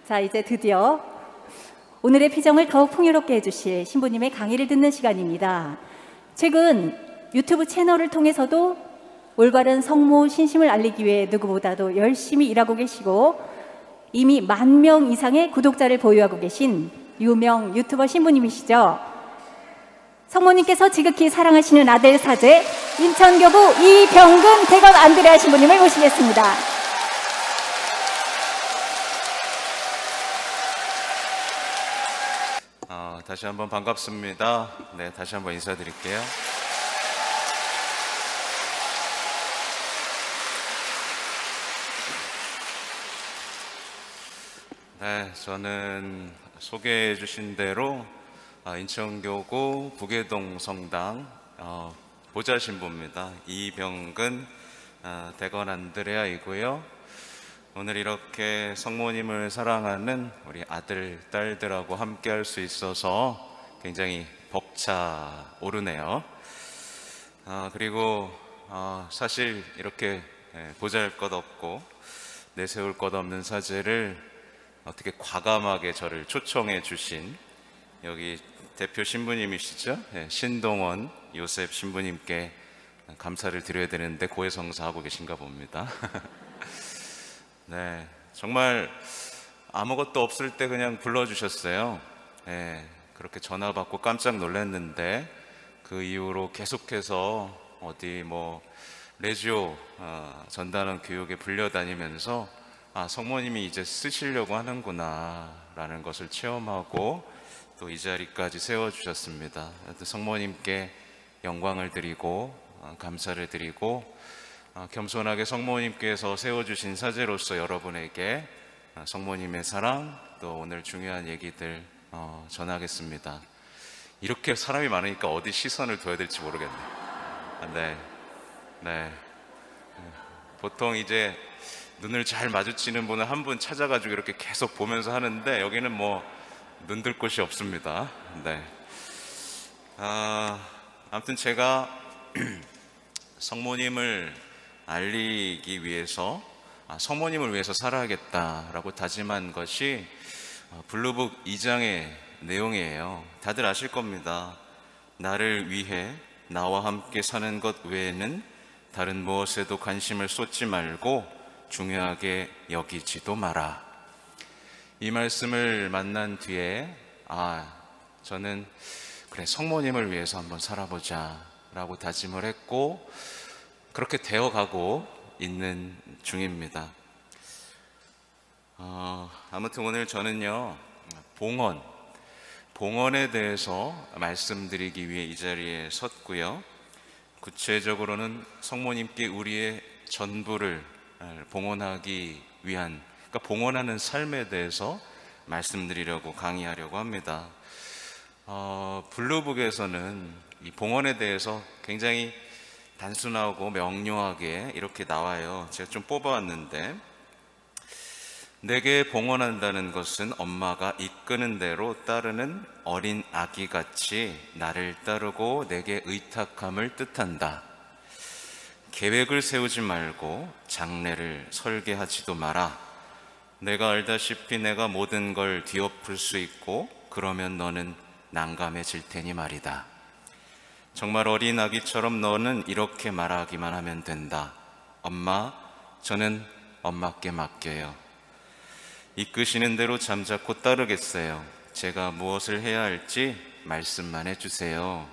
자, 이제 드디어 오늘의 피정을 더욱 풍요롭게 해주실 신부님의 강의를 듣는 시간입니다. 최근 유튜브 채널을 통해서도 올바른 성모 신심을 알리기 위해 누구보다도 열심히 일하고 계시고 이미 10,000명 이상의 구독자를 보유하고 계신 유명 유튜버 신부님이시죠. 성모님께서 지극히 사랑하시는 아들 사제 인천교구 이병근 대건 안드레아 신부님을 모시겠습니다. 다시 한번 반갑습니다. 네, 다시 한번 인사드릴게요. 네, 저는 소개해 주신 대로 인천교구 북예동 성당 보좌 신부입니다. 이병근 대건 안드레아이고요. 오늘 이렇게 성모님을 사랑하는 우리 아들, 딸들하고 함께 할 수 있어서 굉장히 벅차오르네요. 그리고 사실 이렇게 보잘것없고 내세울 것 없는 사제를 어떻게 과감하게 저를 초청해 주신 여기 대표 신부님이시죠? 신동원 요셉 신부님께 감사를 드려야 되는데 고해성사하고 계신가 봅니다. 네, 정말 아무것도 없을 때 그냥 불러주셨어요. 네, 그렇게 전화 받고 깜짝 놀랐는데 그 이후로 계속해서 어디 레지오 전단원 교육에 불려다니면서 성모님이 이제 쓰시려고 하는구나 라는 것을 체험하고 또 이 자리까지 세워주셨습니다. 성모님께 영광을 드리고 감사를 드리고 겸손하게 성모님께서 세워주신 사제로서 여러분에게 성모님의 사랑 또 오늘 중요한 얘기들 전하겠습니다. 이렇게 사람이 많으니까 어디 시선을 둬야 될지 모르겠네요. 네. 보통 이제 눈을 잘 마주치는 분을 한 분 찾아가지고 이렇게 계속 보면서 하는데 여기는 눈 들 곳이 없습니다. 네. 아무튼 제가 성모님을 알리기 위해서 성모님을 위해서 살아야겠다라고 다짐한 것이 블루북 2장의 내용이에요. 다들 아실 겁니다. 나를 위해 나와 함께 사는 것 외에는 다른 무엇에도 관심을 쏟지 말고 중요하게 여기지도 마라. 이 말씀을 만난 뒤에 저는 그래 성모님을 위해서 한번 살아보자 라고 다짐을 했고 그렇게 되어가고 있는 중입니다. 아무튼 오늘 저는요 봉헌에 대해서 말씀드리기 위해 이 자리에 섰고요. 구체적으로는 성모님께 우리의 전부를 봉헌하기 위한 봉헌하는 삶에 대해서 말씀드리려고 강의하려고 합니다. 블루북에서는 이 봉헌에 대해서 굉장히 단순하고 명료하게 이렇게 나와요. 제가 좀 뽑아왔는데 내게 봉헌한다는 것은 엄마가 이끄는 대로 따르는 어린 아기같이 나를 따르고 내게 의탁함을 뜻한다. 계획을 세우지 말고 장례를 설계하지도 마라. 내가 알다시피 내가 모든 걸 뒤엎을 수 있고 그러면 너는 난감해질 테니 말이다. 정말 어린 아기처럼 너는 이렇게 말하기만 하면 된다. 엄마, 저는 엄마께 맡겨요. 이끄시는 대로 잠자코 따르겠어요. 제가 무엇을 해야 할지 말씀만 해주세요.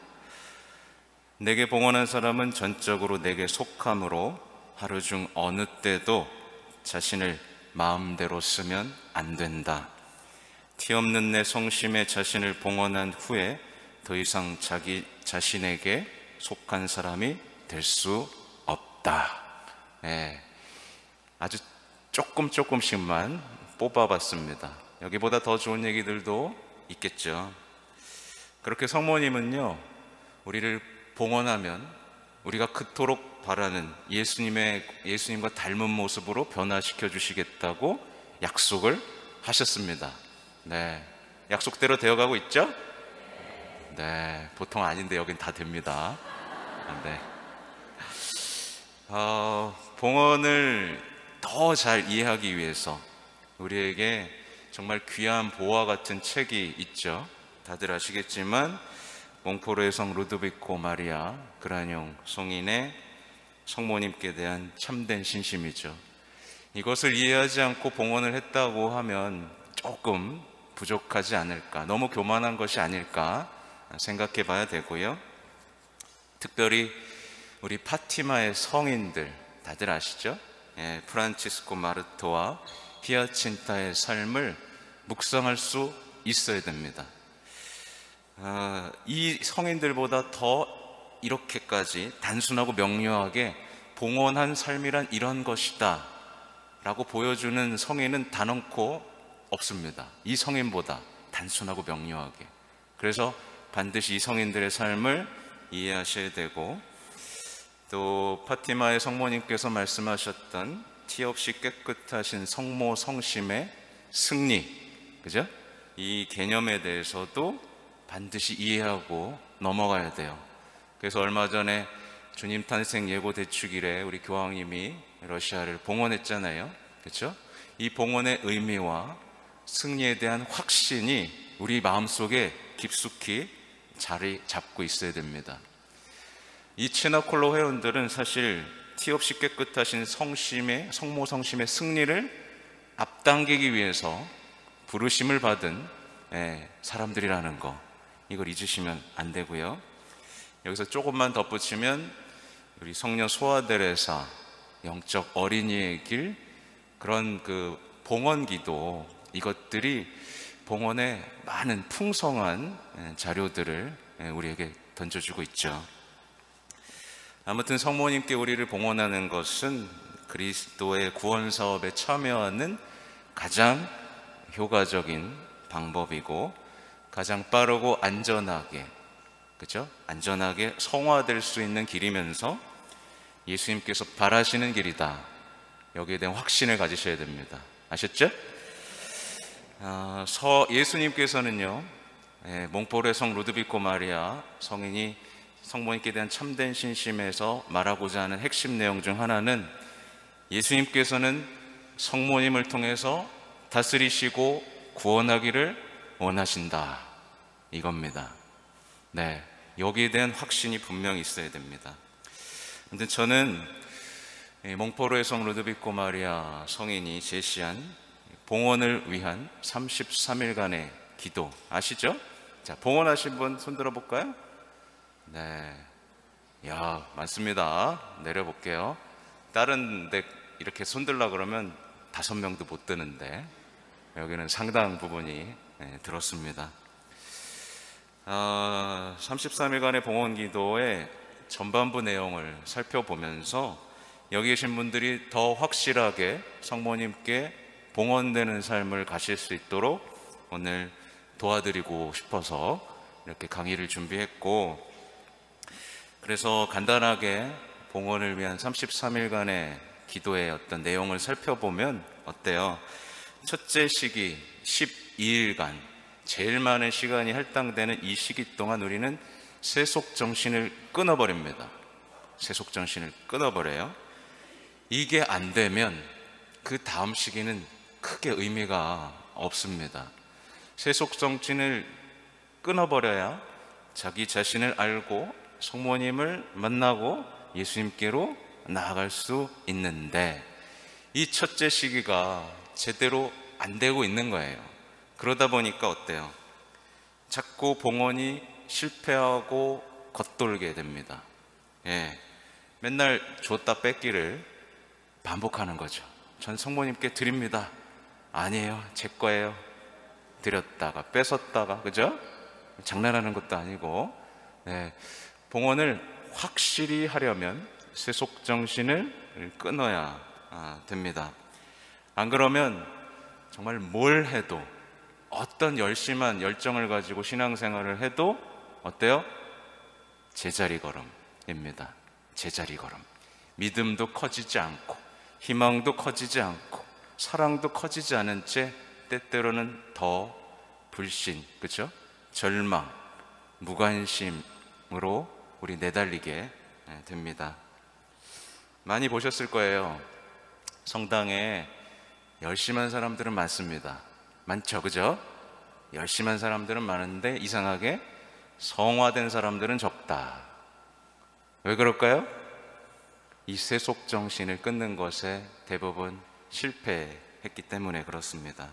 내게 봉헌한 사람은 전적으로 내게 속함으로 하루 중 어느 때도 자신을 마음대로 쓰면 안 된다. 티 없는 내 성심에 자신을 봉헌한 후에 더 이상 자기 자신에게 속한 사람이 될 수 없다. 네, 아주 조금씩만 뽑아봤습니다. 여기보다 더 좋은 얘기들도 있겠죠. 그렇게 성모님은요 우리를 봉헌하면 우리가 그토록 바라는 예수님과 닮은 모습으로 변화시켜 주시겠다고 약속을 하셨습니다. 네, 약속대로 되어가고 있죠? 네, 보통 아닌데 여긴 다 됩니다. 네. 봉헌을 더 잘 이해하기 위해서 우리에게 정말 귀한 보화 같은 책이 있죠. 다들 아시겠지만 몽포르의 성 루도비코 마리아 그라뇽 성인의 성모님께 대한 참된 신심이죠. 이것을 이해하지 않고 봉헌을 했다고 하면 조금 부족하지 않을까, 너무 교만한 것이 아닐까 생각해 봐야 되고요. 특별히 우리 파티마의 성인들 다들 아시죠? 프란치스코 마르토와 히아친타의 삶을 묵상할 수 있어야 됩니다. 이 성인들보다 더 이렇게까지 단순하고 명료하게 봉헌한 삶이란 이런 것이다 라고 보여주는 성인은 단언코 없습니다. 이 성인보다 단순하고 명료하게. 그래서 반드시 이 성인들의 삶을 이해하셔야 되고, 또 파티마의 성모님께서 말씀하셨던 티 없이 깨끗하신 성모 성심의 승리, 그죠? 이 개념에 대해서도 반드시 이해하고 넘어가야 돼요. 그래서 얼마 전에 주님 탄생 예고 대축일에 우리 교황님이 러시아를 봉헌했잖아요. 그렇죠? 이 봉헌의 의미와 승리에 대한 확신이 우리 마음속에 깊숙이 자리 잡고 있어야 됩니다. 이 체나콜로 회원들은 사실 티 없이 깨끗하신 성모 성심의 승리를 앞당기기 위해서 부르심을 받은 사람들이라는 거, 이걸 잊으시면 안 되고요. 여기서 조금만 덧붙이면 우리 성녀 소아데레사, 영적 어린이의 길, 그런 그 봉헌 기도, 이것들이 봉헌의 많은 풍성한 자료들을 우리에게 던져주고 있죠. 아무튼 성모님께 우리를 봉헌하는 것은 그리스도의 구원 사업에 참여하는 가장 효과적인 방법이고, 가장 빠르고 안전하게, 그죠? 안전하게 성화될 수 있는 길이면서 예수님께서 바라시는 길이다. 여기에 대한 확신을 가지셔야 됩니다. 아셨죠? 예수님께서는요, 몽포르의 성 루드비코 마리아 성인이 성모님께 대한 참된 신심에서 말하고자 하는 핵심 내용 중 하나는, 예수님께서는 성모님을 통해서 다스리시고 구원하기를 원하신다, 이겁니다. 네, 여기에 대한 확신이 분명히 있어야 됩니다. 근데 저는 몽포르의 성 루드비코 마리아 성인이 제시한 봉헌을 위한 33일간의 기도 아시죠? 자, 봉헌하신 분 손 들어볼까요? 네, 야, 많습니다. 내려볼게요. 다른 데 이렇게 손 들라 그러면 5명도 못 드는데 여기는 상당 부분이 들었습니다. 33일간의 봉헌 기도의 전반부 내용을 살펴보면서 여기 계신 분들이 더 확실하게 성모님께 봉헌되는 삶을 가실 수 있도록 오늘 도와드리고 싶어서 이렇게 강의를 준비했고, 그래서 간단하게 봉헌을 위한 33일간의 기도의 어떤 내용을 살펴보면 어때요? 첫째 시기 12일간, 제일 많은 시간이 할당되는 이 시기 동안 우리는 세속정신을 끊어버립니다. 세속정신을 끊어버려요. 이게 안 되면 그 다음 시기는 크게 의미가 없습니다. 세속정신을 끊어버려야 자기 자신을 알고 성모님을 만나고 예수님께로 나아갈 수 있는데, 이 첫째 시기가 제대로 안 되고 있는 거예요. 그러다 보니까 어때요? 자꾸 봉헌이 실패하고 겉돌게 됩니다. 맨날 줬다 뺏기를 반복하는 거죠. 전 성모님께 드립니다. 아니에요, 제 거예요. 드렸다가 뺏었다가, 그죠? 장난하는 것도 아니고. 봉헌을 확실히 하려면 세속정신을 끊어야 됩니다. 안 그러면 정말 뭘 해도, 어떤 열심한 열정을 가지고 신앙생활을 해도 어때요? 제자리 걸음입니다. 제자리 걸음. 믿음도 커지지 않고, 희망도 커지지 않고, 사랑도 커지지 않은 채 때때로는 더 불신, 그죠? 절망, 무관심으로 우리 내달리게 됩니다. 많이 보셨을 거예요. 성당에 열심한 사람들은 많습니다. 많죠, 그죠? 열심한 사람들은 많은데 이상하게 성화된 사람들은 적다. 왜 그럴까요? 이 세속 정신을 끊는 것에 대부분 실패했기 때문에 그렇습니다.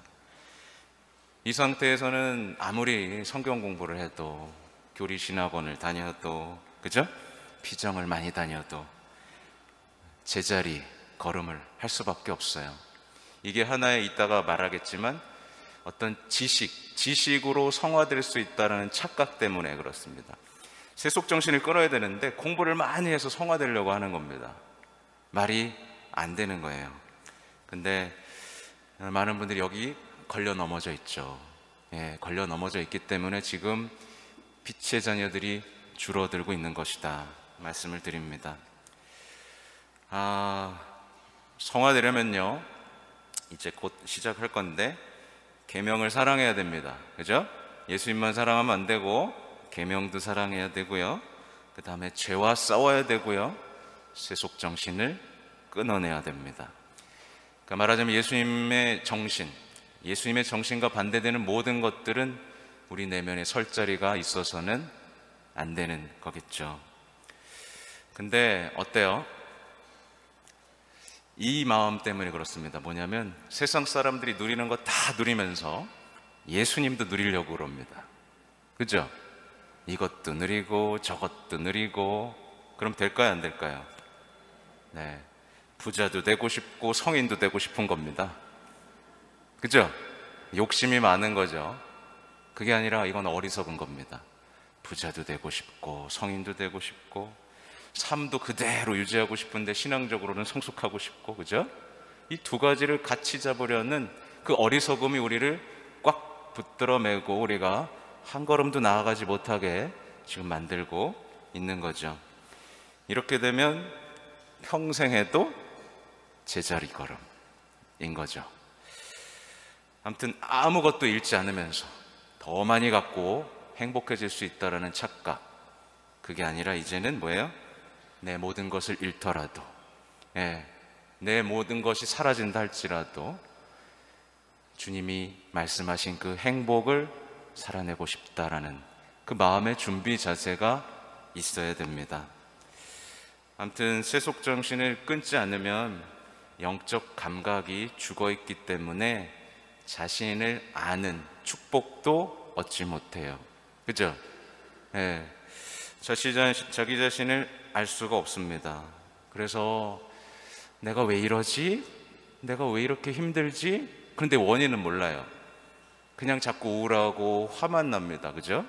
이 상태에서는 아무리 성경 공부를 해도, 교리 신학원을 다녀도, 그죠? 피정을 많이 다녀도 제자리 걸음을 할 수밖에 없어요. 이게 하나에 이따가 말하겠지만 어떤 지식으로 성화될 수 있다는 착각 때문에 그렇습니다. 세속 정신을 끌어야 되는데 공부를 많이 해서 성화되려고 하는 겁니다. 말이 안 되는 거예요. 근데 많은 분들이 여기 걸려 넘어져 있죠. 예, 걸려 넘어져 있기 때문에 지금 빛의 자녀들이 줄어들고 있는 것이다 말씀을 드립니다. 성화되려면요, 이제 곧 시작할 건데 계명을 사랑해야 됩니다. 그죠? 예수님만 사랑하면 안 되고 계명도 사랑해야 되고요. 그 다음에 죄와 싸워야 되고요. 세속 정신을 끊어내야 됩니다. 그러니까 말하자면 예수님의 정신과 반대되는 모든 것들은 우리 내면에 설 자리가 있어서는 안 되는 거겠죠. 근데 어때요? 이 마음 때문에 그렇습니다. 뭐냐면 세상 사람들이 누리는 거 다 누리면서 예수님도 누리려고 그럽니다. 그죠? 이것도 누리고 저것도 누리고, 그럼 될까요, 안 될까요? 네, 부자도 되고 싶고 성인도 되고 싶은 겁니다. 그죠? 욕심이 많은 거죠. 그게 아니라 이건 어리석은 겁니다. 부자도 되고 싶고 성인도 되고 싶고 삶도 그대로 유지하고 싶은데 신앙적으로는 성숙하고 싶고, 그죠? 이 두 가지를 같이 잡으려는 그 어리석음이 우리를 꽉 붙들어 매고 우리가 한 걸음도 나아가지 못하게 지금 만들고 있는 거죠. 이렇게 되면 평생 해도 제자리 걸음인 거죠. 아무튼 아무것도 잃지 않으면서 더 많이 갖고 행복해질 수 있다라는 착각, 그게 아니라 이제는 뭐예요? 내 모든 것을 잃더라도, 내 모든 것이 사라진다 할지라도 주님이 말씀하신 그 행복을 살아내고 싶다라는 그 마음의 준비 자세가 있어야 됩니다. 아무튼 세속 정신을 끊지 않으면 영적 감각이 죽어있기 때문에 자신을 아는 축복도 얻지 못해요. 그죠? 자기 자신을 알 수가 없습니다. 그래서 내가 왜 이러지? 내가 왜 이렇게 힘들지? 그런데 원인은 몰라요. 그냥 자꾸 우울하고 화만 납니다. 그죠?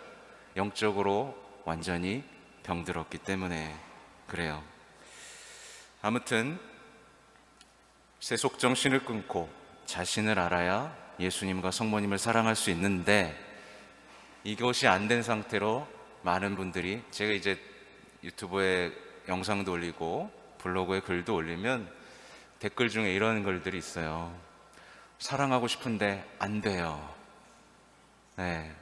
영적으로 완전히 병들었기 때문에 그래요. 아무튼 세속 정신을 끊고 자신을 알아야 예수님과 성모님을 사랑할 수 있는데, 이것이 안 된 상태로 많은 분들이, 제가 이제 유튜브에 영상도 올리고 블로그에 글도 올리면 댓글 중에 이런 글들이 있어요. 사랑하고 싶은데 안 돼요.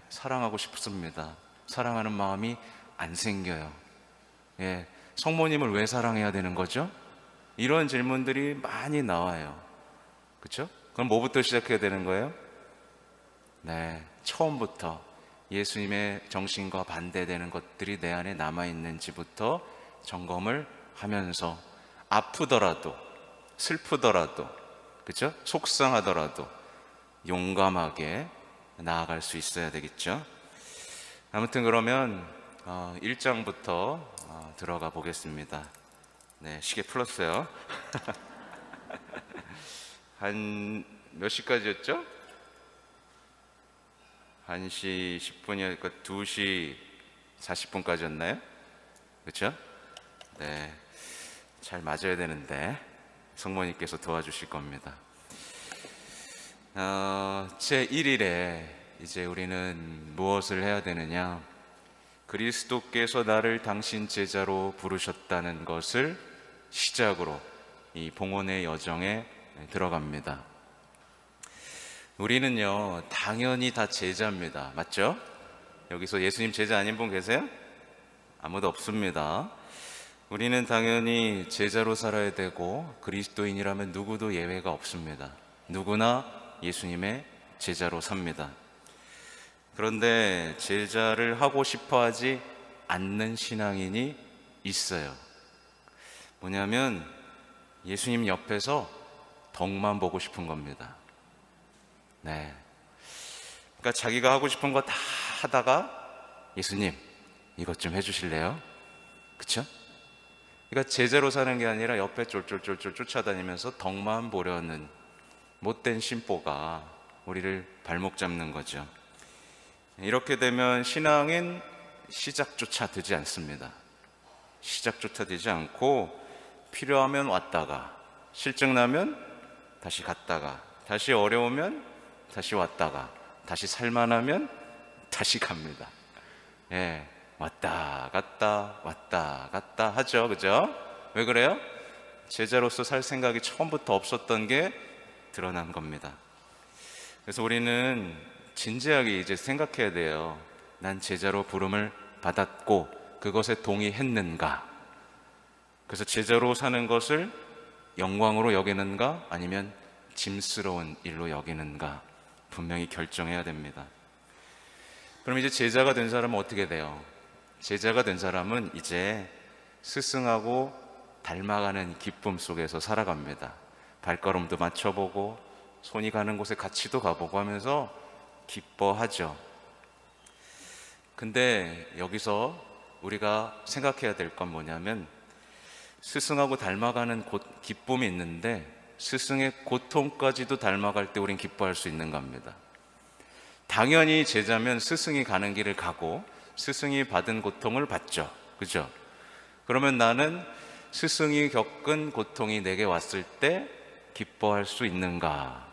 사랑하고 싶습니다. 사랑하는 마음이 안 생겨요. 성모님을 왜 사랑해야 되는 거죠? 이런 질문들이 많이 나와요. 그렇죠? 그럼 뭐부터 시작해야 되는 거예요? 처음부터 예수님의 정신과 반대되는 것들이 내 안에 남아있는지부터 점검을 하면서 아프더라도 슬프더라도, 그렇죠? 속상하더라도 용감하게 나아갈 수 있어야 되겠죠. 아무튼 그러면 1장부터 들어가 보겠습니다. 시계 풀었어요. 한 몇 시까지였죠? 1시 10분이니까 2시 40분까지였나요? 그렇죠? 잘 맞아야 되는데 성모님께서 도와주실 겁니다. 제1일에 이제 우리는 무엇을 해야 되느냐? 그리스도께서 나를 당신 제자로 부르셨다는 것을 시작으로 이 봉헌의 여정에 들어갑니다. 우리는요, 당연히 다 제자입니다. 맞죠? 여기서 예수님 제자 아닌 분 계세요? 아무도 없습니다. 우리는 당연히 제자로 살아야 되고 그리스도인이라면 누구도 예외가 없습니다. 누구나 예수님의 제자로 삽니다. 그런데 제자를 하고 싶어 하지 않는 신앙인이 있어요. 뭐냐면 예수님 옆에서 덕만 보고 싶은 겁니다. 네. 그러니까 자기가 하고 싶은 거 다 하다가 예수님 이것 좀 해주실래요? 그쵸? 그러니까 제자로 사는 게 아니라 옆에 쫄쫄쫄쫄 쫓아다니면서 덕만 보려는 못된 심보가 우리를 발목 잡는 거죠. 이렇게 되면 신앙은 시작조차 되지 않습니다. 시작조차 되지 않고 필요하면 왔다가 실증 나면 다시 갔다가 다시 어려우면 다시 왔다가 다시 살만하면 다시 갑니다. 예, 왔다 갔다 왔다 갔다 하죠. 그죠? 왜 그래요? 제자로서 살 생각이 처음부터 없었던 게 드러난 겁니다. 그래서 우리는 진지하게 이제 생각해야 돼요. 난 제자로 부름을 받았고 그것에 동의했는가? 그래서 제자로 사는 것을 영광으로 여기는가? 아니면 짐스러운 일로 여기는가? 분명히 결정해야 됩니다. 그럼 이제 제자가 된 사람은 어떻게 돼요? 제자가 된 사람은 이제 스승하고 닮아가는 기쁨 속에서 살아갑니다. 발걸음도 맞춰보고 손이 가는 곳에 같이도 가보고 하면서 기뻐하죠. 근데 여기서 우리가 생각해야 될 건 뭐냐면 스승하고 닮아가는 기쁨이 있는데 스승의 고통까지도 닮아갈 때 우린 기뻐할 수 있는 겁니다. 당연히 제자면 스승이 가는 길을 가고 스승이 받은 고통을 받죠. 그죠? 그러면 나는 스승이 겪은 고통이 내게 왔을 때 기뻐할 수 있는가?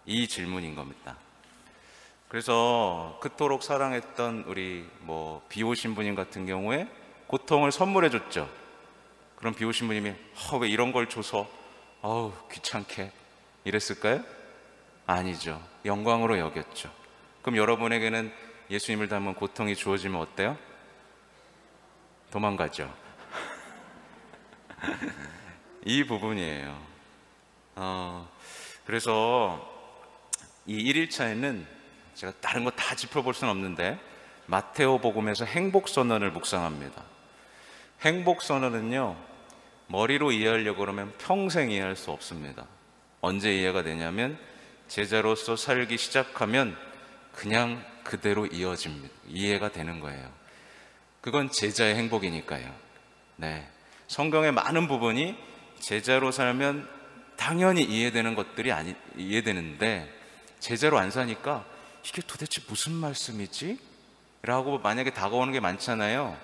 이 질문인 겁니다. 그래서 그토록 사랑했던 우리 비 오신 분님 같은 경우에 고통을 선물해 줬죠. 그럼 비 오신 분님이 왜 이런 걸 줘서 귀찮게 이랬을까요? 아니죠. 영광으로 여겼죠. 그럼 여러분에게는 예수님을 닮은 고통이 주어지면 어때요? 도망가죠. 이 부분이에요. 그래서 이 1일차에는 제가 다른 거 다 짚어볼 수는 없는데 마테오 복음에서 행복선언을 묵상합니다. 행복선언은요, 머리로 이해하려고 그러면 평생 이해할 수 없습니다. 언제 이해가 되냐면 제자로서 살기 시작하면 그냥 그대로 이어집니다. 이해가 되는 거예요. 그건 제자의 행복이니까요. 네. 성경의 많은 부분이 제자로 살면 당연히 이해되는 것들이 이해되는데 제자로 안 사니까 이게 도대체 무슨 말씀이지? 라고 만약에 다가오는 게 많잖아요.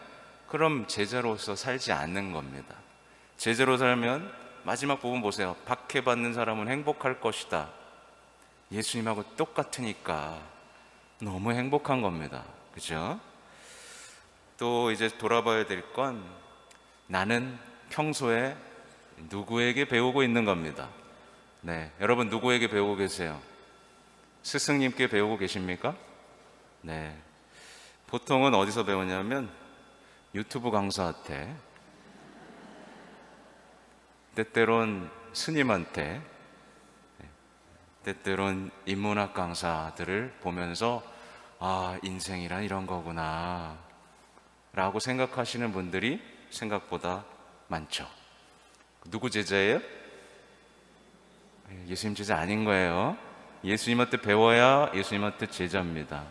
그럼 제자로서 살지 않는 겁니다. 제자로 살면 마지막 부분 보세요. 박해받는 사람은 행복할 것이다. 예수님하고 똑같으니까 너무 행복한 겁니다. 그죠? 또 이제 돌아봐야 될 건 나는 평소에 누구에게 배우고 있는 겁니다. 네, 여러분 누구에게 배우고 계세요? 스승님께 배우고 계십니까? 네, 보통은 어디서 배우냐면 유튜브 강사한테, 때때론 스님한테, 때때론 인문학 강사들을 보면서 인생이란 이런 거구나 라고 생각하시는 분들이 생각보다 많죠. 누구 제자예요? 예수님 제자 아닌 거예요. 예수님한테 배워야 예수님한테 제자입니다.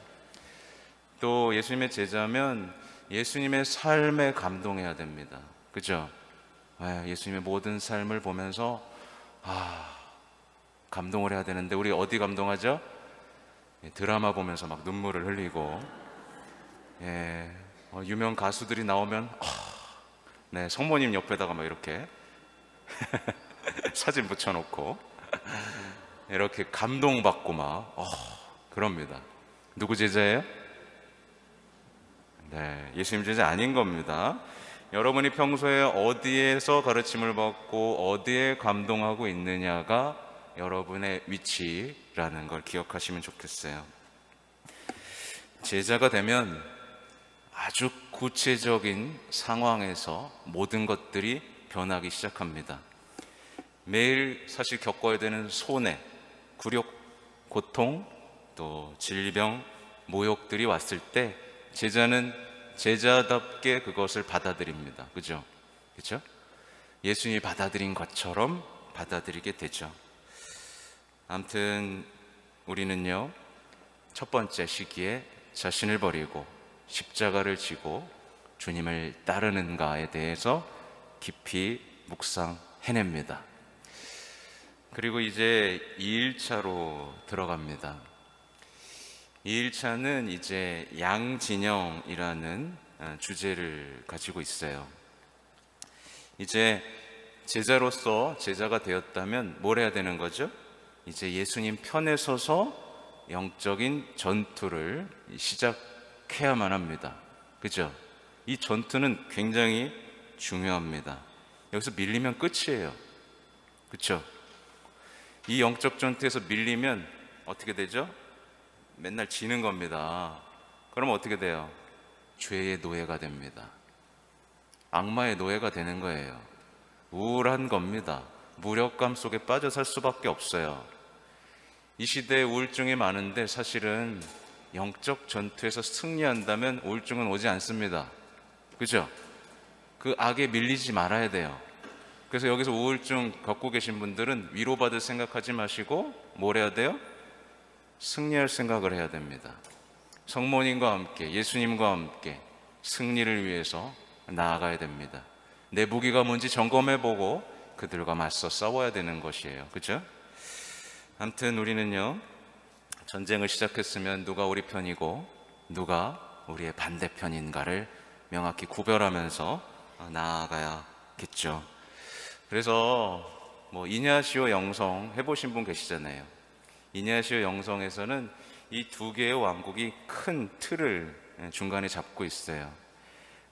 또 예수님의 제자면 예수님의 삶에 감동해야 됩니다. 그죠? 예수님의 모든 삶을 보면서 감동을 해야 되는데 우리 어디 감동하죠? 드라마 보면서 막 눈물을 흘리고, 유명 가수들이 나오면 네, 성모님 옆에다가 막 이렇게 사진 붙여놓고 이렇게 감동받고 막 그럽니다. 누구 제자예요? 네, 예수님 제자 아닌 겁니다. 여러분이 평소에 어디에서 가르침을 받고 어디에 감동하고 있느냐가 여러분의 위치라는 걸 기억하시면 좋겠어요. 제자가 되면 아주 구체적인 상황에서 모든 것들이 변하기 시작합니다. 매일 사실 겪어야 되는 손해, 굴욕, 고통, 또 질병, 모욕들이 왔을 때 제자는 제자답게 그것을 받아들입니다. 그죠? 그죠? 예수님이 받아들인 것처럼 받아들이게 되죠. 아무튼 우리는요, 첫 번째 시기에 자신을 버리고 십자가를 지고 주님을 따르는가에 대해서 깊이 묵상해냅니다. 그리고 이제 2일차로 들어갑니다. 2일차는 이제 양진영이라는 주제를 가지고 있어요. 이제 제자로서 제자가 되었다면 뭘 해야 되는 거죠? 이제 예수님 편에 서서 영적인 전투를 시작해야만 합니다. 그죠? 이 전투는 굉장히 중요합니다. 여기서 밀리면 끝이에요. 그렇죠? 이 영적 전투에서 밀리면 어떻게 되죠? 맨날 지는 겁니다. 그럼 어떻게 돼요? 죄의 노예가 됩니다. 악마의 노예가 되는 거예요. 우울한 겁니다. 무력감 속에 빠져 살 수밖에 없어요. 이 시대에 우울증이 많은데 사실은 영적 전투에서 승리한다면 우울증은 오지 않습니다. 그죠? 그 악에 밀리지 말아야 돼요. 그래서 여기서 우울증 겪고 계신 분들은 위로받을 생각하지 마시고 뭘 해야 돼요? 승리할 생각을 해야 됩니다. 성모님과 함께, 예수님과 함께 승리를 위해서 나아가야 됩니다. 내 무기가 뭔지 점검해보고 그들과 맞서 싸워야 되는 것이에요. 그죠? 아무튼 우리는요, 전쟁을 시작했으면 누가 우리 편이고 누가 우리의 반대편인가를 명확히 구별하면서 나아가야겠죠. 그래서 이냐시오 영성 해보신 분 계시잖아요. 이냐시오 영성에서는 이 두 개의 왕국이 큰 틀을 중간에 잡고 있어요.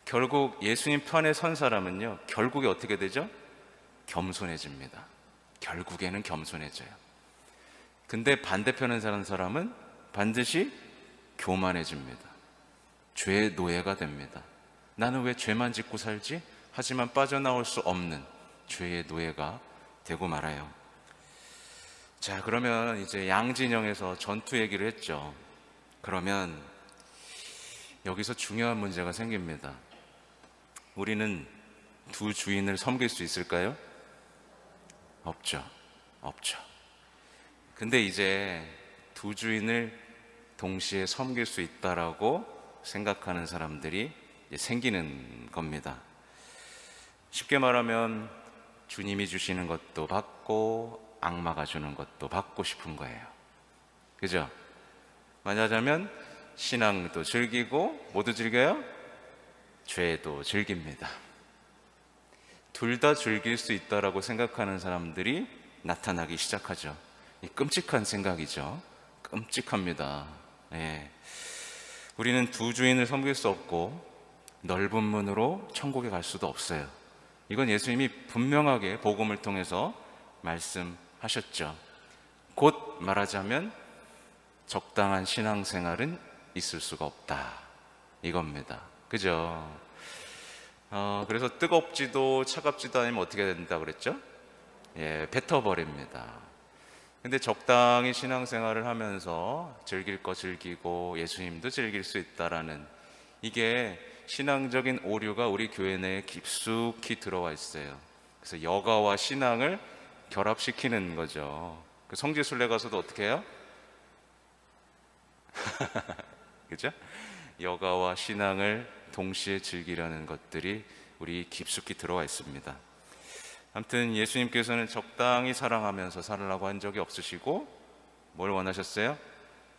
결국 예수님 편에 선 사람은요, 결국에 어떻게 되죠? 겸손해집니다. 결국에는 겸손해져요. 근데 반대편에 사는 사람은 반드시 교만해집니다. 죄의 노예가 됩니다. 나는 왜 죄만 짓고 살지? 하지만 빠져나올 수 없는 죄의 노예가 되고 말아요. 자, 그러면 이제 양진영에서 전투 얘기를 했죠. 그러면 여기서 중요한 문제가 생깁니다. 우리는 두 주인을 섬길 수 있을까요? 없죠. 없죠. 근데 이제 두 주인을 동시에 섬길 수 있다라고 생각하는 사람들이 이제 생기는 겁니다. 쉽게 말하면 주님이 주시는 것도 받고 악마가 주는 것도 받고 싶은 거예요. 그죠? 말하자면 신앙도 즐기고 모두 즐겨요? 죄도 즐깁니다. 둘 다 즐길 수 있다라고 생각하는 사람들이 나타나기 시작하죠. 이 끔찍한 생각이죠. 끔찍합니다. 예. 우리는 두 주인을 섬길 수 없고 넓은 문으로 천국에 갈 수도 없어요. 이건 예수님이 분명하게 복음을 통해서 말씀하셨죠. 곧 말하자면 적당한 신앙생활은 있을 수가 없다, 이겁니다. 그죠? 그래서 뜨겁지도 차갑지도 않으면 어떻게 된다 그랬죠? 예, 뱉어버립니다. 근데 적당히 신앙생활을 하면서 즐길 거 즐기고 예수님도 즐길 수 있다라는, 이게 신앙적인 오류가 우리 교회 내에 깊숙이 들어와 있어요. 그래서 여가와 신앙을 결합시키는 거죠. 그 성지순례 가서도 어떻게 해요? 그죠? 여가와 신앙을 동시에 즐기려는 것들이 우리 깊숙이 들어와 있습니다. 아무튼 예수님께서는 적당히 사랑하면서 살으라고 한 적이 없으시고 뭘 원하셨어요?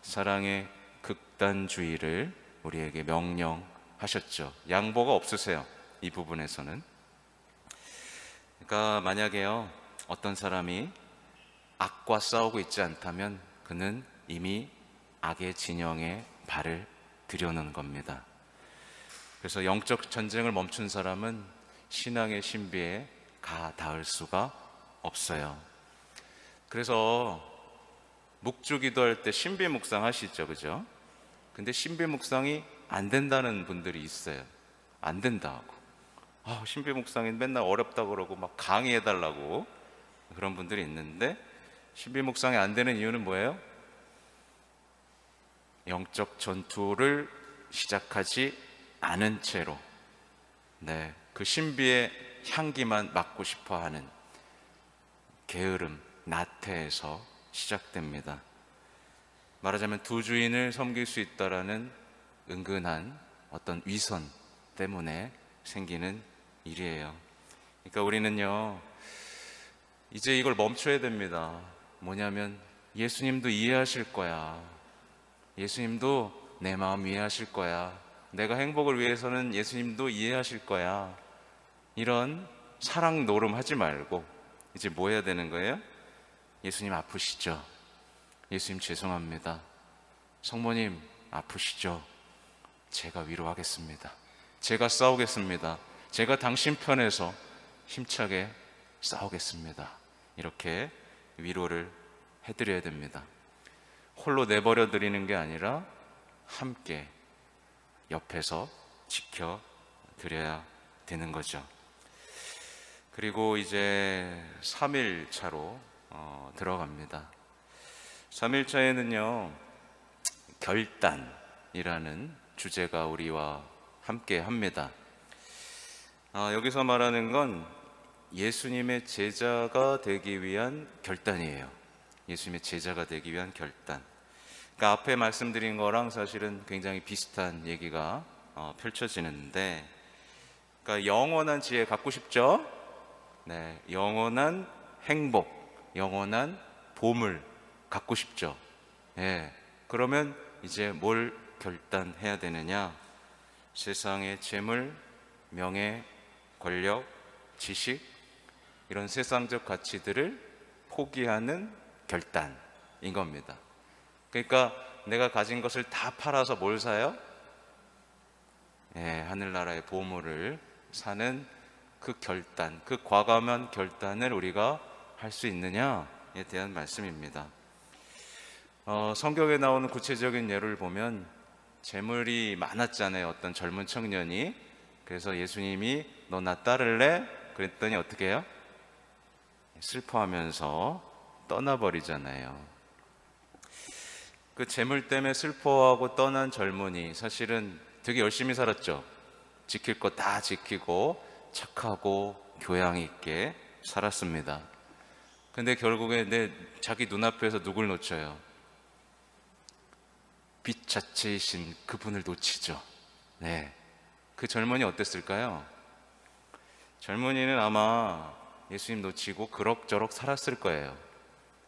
사랑의 극단주의를 우리에게 명령하셨죠. 양보가 없으세요, 이 부분에서는. 그러니까 만약에요, 어떤 사람이 악과 싸우고 있지 않다면 그는 이미 악의 진영에 발을 들여놓은 겁니다. 그래서 영적 전쟁을 멈춘 사람은 신앙의 신비에 가 닿을 수가 없어요. 그래서 묵주 기도할 때 신비 묵상 하시죠, 그죠? 근데 신비 묵상이 안 된다는 분들이 있어요. 안 된다고. 신비 묵상이 맨날 어렵다 그러고 막 강의해달라고 그런 분들이 있는데, 신비 묵상이 안 되는 이유는 뭐예요? 영적 전투를 시작하지 않은 채로 그 신비의 향기만 맡고 싶어하는 게으름, 나태에서 시작됩니다. 말하자면 두 주인을 섬길 수 있다라는 은근한 어떤 위선 때문에 생기는 일이에요. 그러니까 우리는요, 이제 이걸 멈춰야 됩니다. 뭐냐면 예수님도 이해하실 거야. 예수님도 내 마음 이해하실 거야. 내가 행복을 위해서는 예수님도 이해하실 거야. 이런 사랑 노름 하지 말고 이제 뭐 해야 되는 거예요? 예수님 아프시죠? 예수님 죄송합니다. 성모님 아프시죠? 제가 위로하겠습니다. 제가 싸우겠습니다. 제가 당신 편에서 힘차게 싸우겠습니다. 이렇게 위로를 해드려야 됩니다. 홀로 내버려 드리는 게 아니라 함께 옆에서 지켜드려야 되는 거죠. 그리고 이제 3일차로 들어갑니다. 3일차에는요, 결단이라는 주제가 우리와 함께 합니다. 여기서 말하는 건 예수님의 제자가 되기 위한 결단이에요. 예수님의 제자가 되기 위한 결단. 그러니까 앞에 말씀드린 거랑 사실은 굉장히 비슷한 얘기가 펼쳐지는데, 그러니까 영원한 지혜 갖고 싶죠? 네, 영원한 행복, 영원한 보물 갖고 싶죠? 네, 그러면 이제 뭘 결단해야 되느냐? 세상의 재물, 명예, 권력, 지식, 이런 세상적 가치들을 포기하는 결단인 겁니다. 그러니까 내가 가진 것을 다 팔아서 뭘 사요? 하늘나라의 보물을 사는 그 결단, 그 과감한 결단을 우리가 할 수 있느냐에 대한 말씀입니다. 성경에 나오는 구체적인 예를 보면 재물이 많았잖아요. 어떤 젊은 청년이. 그래서 예수님이 너 나 따를래? 그랬더니 어떻게 해요? 슬퍼하면서 떠나버리잖아요. 그 재물 때문에 슬퍼하고 떠난 젊은이, 사실은 되게 열심히 살았죠. 지킬 거 다 지키고 착하고 교양 있게 살았습니다. 근데 결국에 자기 눈앞에서 누굴 놓쳐요? 빛 자체이신 그분을 놓치죠. 네, 그 젊은이 어땠을까요? 젊은이는 아마 예수님 놓치고 그럭저럭 살았을 거예요.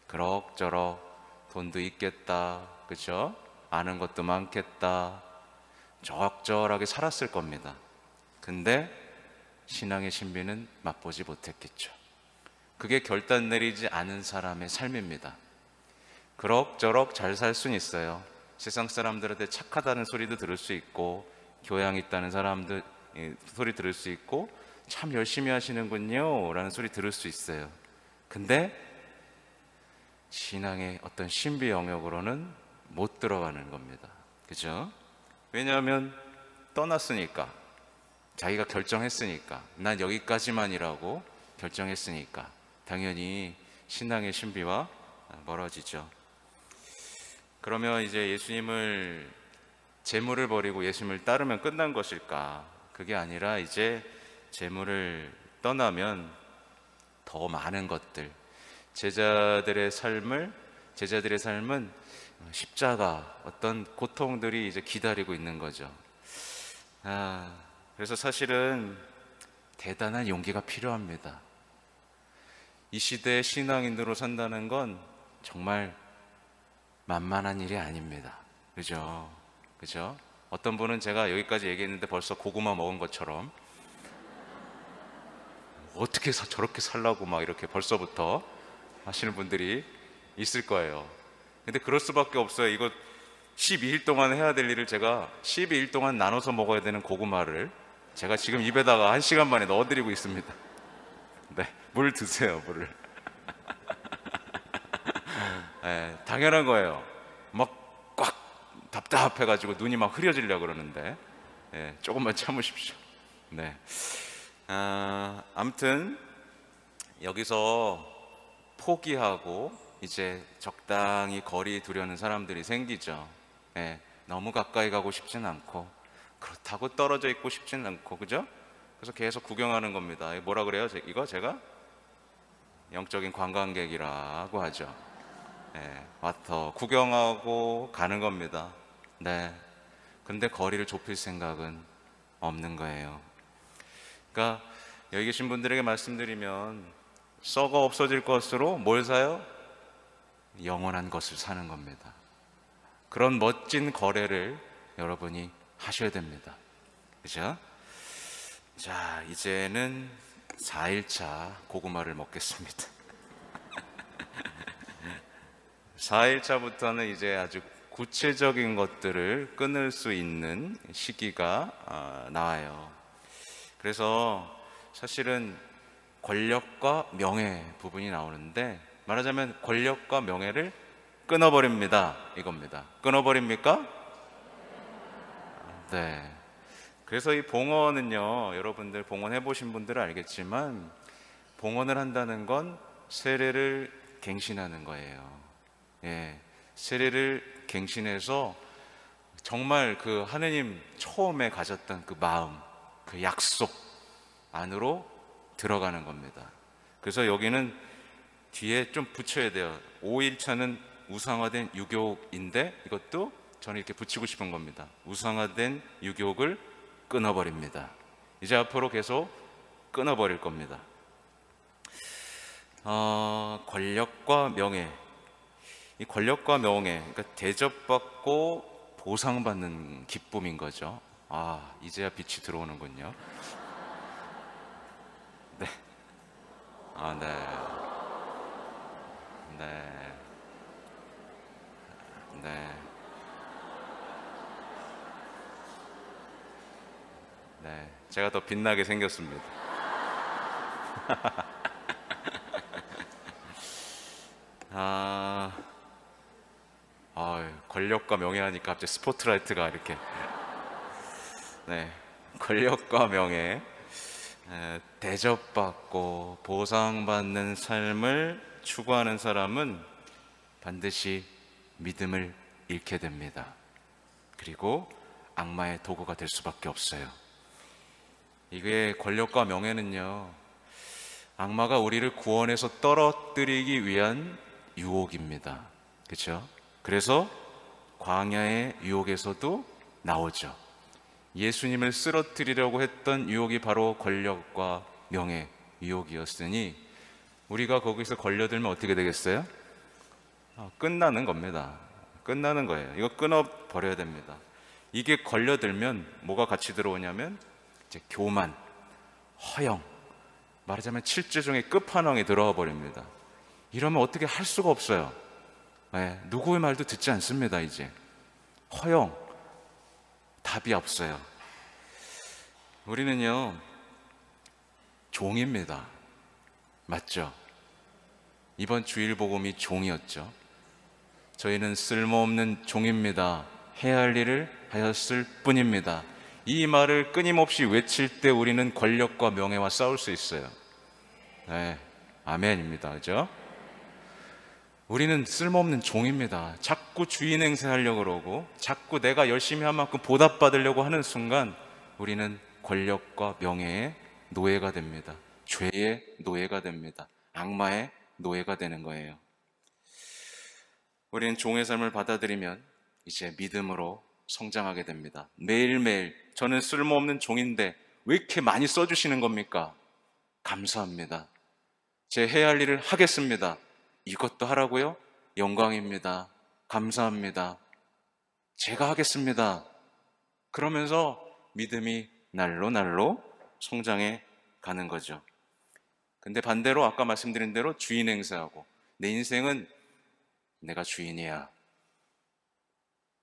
그럭저럭 돈도 있겠다, 그렇죠? 아는 것도 많겠다, 적절하게 살았을 겁니다. 근데 신앙의 신비는 맛보지 못했겠죠. 그게 결단 내리지 않은 사람의 삶입니다. 그럭저럭 잘 살 수는 있어요. 세상 사람들한테 착하다는 소리도 들을 수 있고, 교양 있다는 사람들 소리 들을 수 있고, 참 열심히 하시는군요 라는 소리 들을 수 있어요. 근데 신앙의 어떤 신비 영역으로는 못 들어가는 겁니다. 그죠? 왜냐하면 떠났으니까, 자기가 결정했으니까, 난 여기까지만이라고 결정했으니까 당연히 신앙의 신비와 멀어지죠. 그러면 이제 예수님을, 재물을 버리고 예수님을 따르면 끝난 것일까? 그게 아니라 이제 재물을 떠나면 더 많은 것들, 제자들의 삶은 십자가, 어떤 고통들이 이제 기다리고 있는 거죠. 그래서 사실은 대단한 용기가 필요합니다. 이 시대의 신앙인으로 산다는 건 정말 만만한 일이 아닙니다. 그죠? 그죠? 어떤 분은 제가 여기까지 얘기했는데 벌써 고구마 먹은 것처럼 어떻게 저렇게 살라고 막 이렇게 벌써부터 하시는 분들이 있을 거예요. 근데 그럴 수밖에 없어요. 이거 12일 동안 해야 될 일을 제가 12일 동안 나눠서 먹어야 되는 고구마를 제가 지금 입에다가 1시간 만에 넣어드리고 있습니다. 네, 물 드세요, 물을. 네, 당연한 거예요. 막 꽉 답답해가지고 눈이 막 흐려지려고 그러는데, 네, 조금만 참으십시오. 네. 아무튼 여기서 포기하고 이제 적당히 거리 두려는 사람들이 생기죠. 예, 너무 가까이 가고 싶진 않고 그렇다고 떨어져 있고 싶진 않고, 그죠? 그래서 계속 구경하는 겁니다. 뭐라 그래요? 이거 제가 영적인 관광객이라고 하죠. 와서 구경하고 가는 겁니다. 네. 근데 거리를 좁힐 생각은 없는 거예요. 그러니까 여기 계신 분들에게 말씀드리면, 썩어 없어질 것으로 뭘 사요? 영원한 것을 사는 겁니다. 그런 멋진 거래를 여러분이 하셔야 됩니다. 그죠? 자, 이제는 4일차 고구마를 먹겠습니다. 4일차부터는 이제 아주 구체적인 것들을 끊을 수 있는 시기가 나와요. 그래서 사실은 권력과 명예 부분이 나오는데, 말하자면 권력과 명예를 끊어버립니다, 이겁니다. 끊어버립니까? 네. 그래서 이 봉헌은요, 여러분들 봉헌 해보신 분들은 알겠지만, 봉헌을 한다는 건 세례를 갱신하는 거예요. 세례를 갱신해서 정말 그 하느님 처음에 가졌던 그 마음, 그 약속 안으로 들어가는 겁니다. 그래서 여기는 뒤에 좀 붙여야 돼요. 5일차는 우상화된 유욕인데, 이것도 저는 이렇게 붙이고 싶은 겁니다. 우상화된 유욕을 끊어버립니다. 이제 앞으로 계속 끊어버릴 겁니다. 권력과 명예, 이 권력과 명예, 그러니까 대접받고 보상받는 기쁨인 거죠. 이제야 빛이 들어오는군요. 네. 네. 네. 네. 네. 제가 더 빛나게 생겼습니다. 권력과 명예하니까 갑자기 스포트라이트가 이렇게. 네. 권력과 명예, 대접받고 보상받는 삶을 추구하는 사람은 반드시 믿음을 잃게 됩니다. 그리고 악마의 도구가 될 수밖에 없어요. 이게 권력과 명예는요, 악마가 우리를 구원해서 떨어뜨리기 위한 유혹입니다. 그렇죠? 그래서 광야의 유혹에서도 나오죠. 예수님을 쓰러뜨리려고 했던 유혹이 바로 권력과 명예 유혹이었으니, 우리가 거기서 걸려들면 어떻게 되겠어요? 끝나는 겁니다. 끝나는 거예요. 이거 끊어버려야 됩니다. 이게 걸려들면 뭐가 같이 들어오냐면 이제 교만, 허영, 말하자면 칠죄종의 끝판왕이 들어와 버립니다. 이러면 어떻게 할 수가 없어요. 누구의 말도 듣지 않습니다. 이제 허영, 답이 없어요. 우리는요, 종입니다. 맞죠? 이번 주일 복음이 종이었죠. 저희는 쓸모없는 종입니다. 해야 할 일을 하였을 뿐입니다. 이 말을 끊임없이 외칠 때 우리는 권력과 명예와 싸울 수 있어요. 아멘입니다. 그죠? 우리는 쓸모없는 종입니다. 자꾸 주인 행세하려고 그러고, 자꾸 내가 열심히 한 만큼 보답받으려고 하는 순간 우리는 권력과 명예의 노예가 됩니다. 죄의 노예가 됩니다. 악마의 노예가 되는 거예요. 우리는 종의 삶을 받아들이면 이제 믿음으로 성장하게 됩니다. 매일매일 저는 쓸모없는 종인데 왜 이렇게 많이 써주시는 겁니까? 감사합니다. 제 해야 할 일을 하겠습니다. 이것도 하라고요? 영광입니다. 감사합니다. 제가 하겠습니다. 그러면서 믿음이 날로 날로 성장해 가는 거죠. 근데 반대로 아까 말씀드린 대로 주인 행세하고, 내 인생은 내가 주인이야,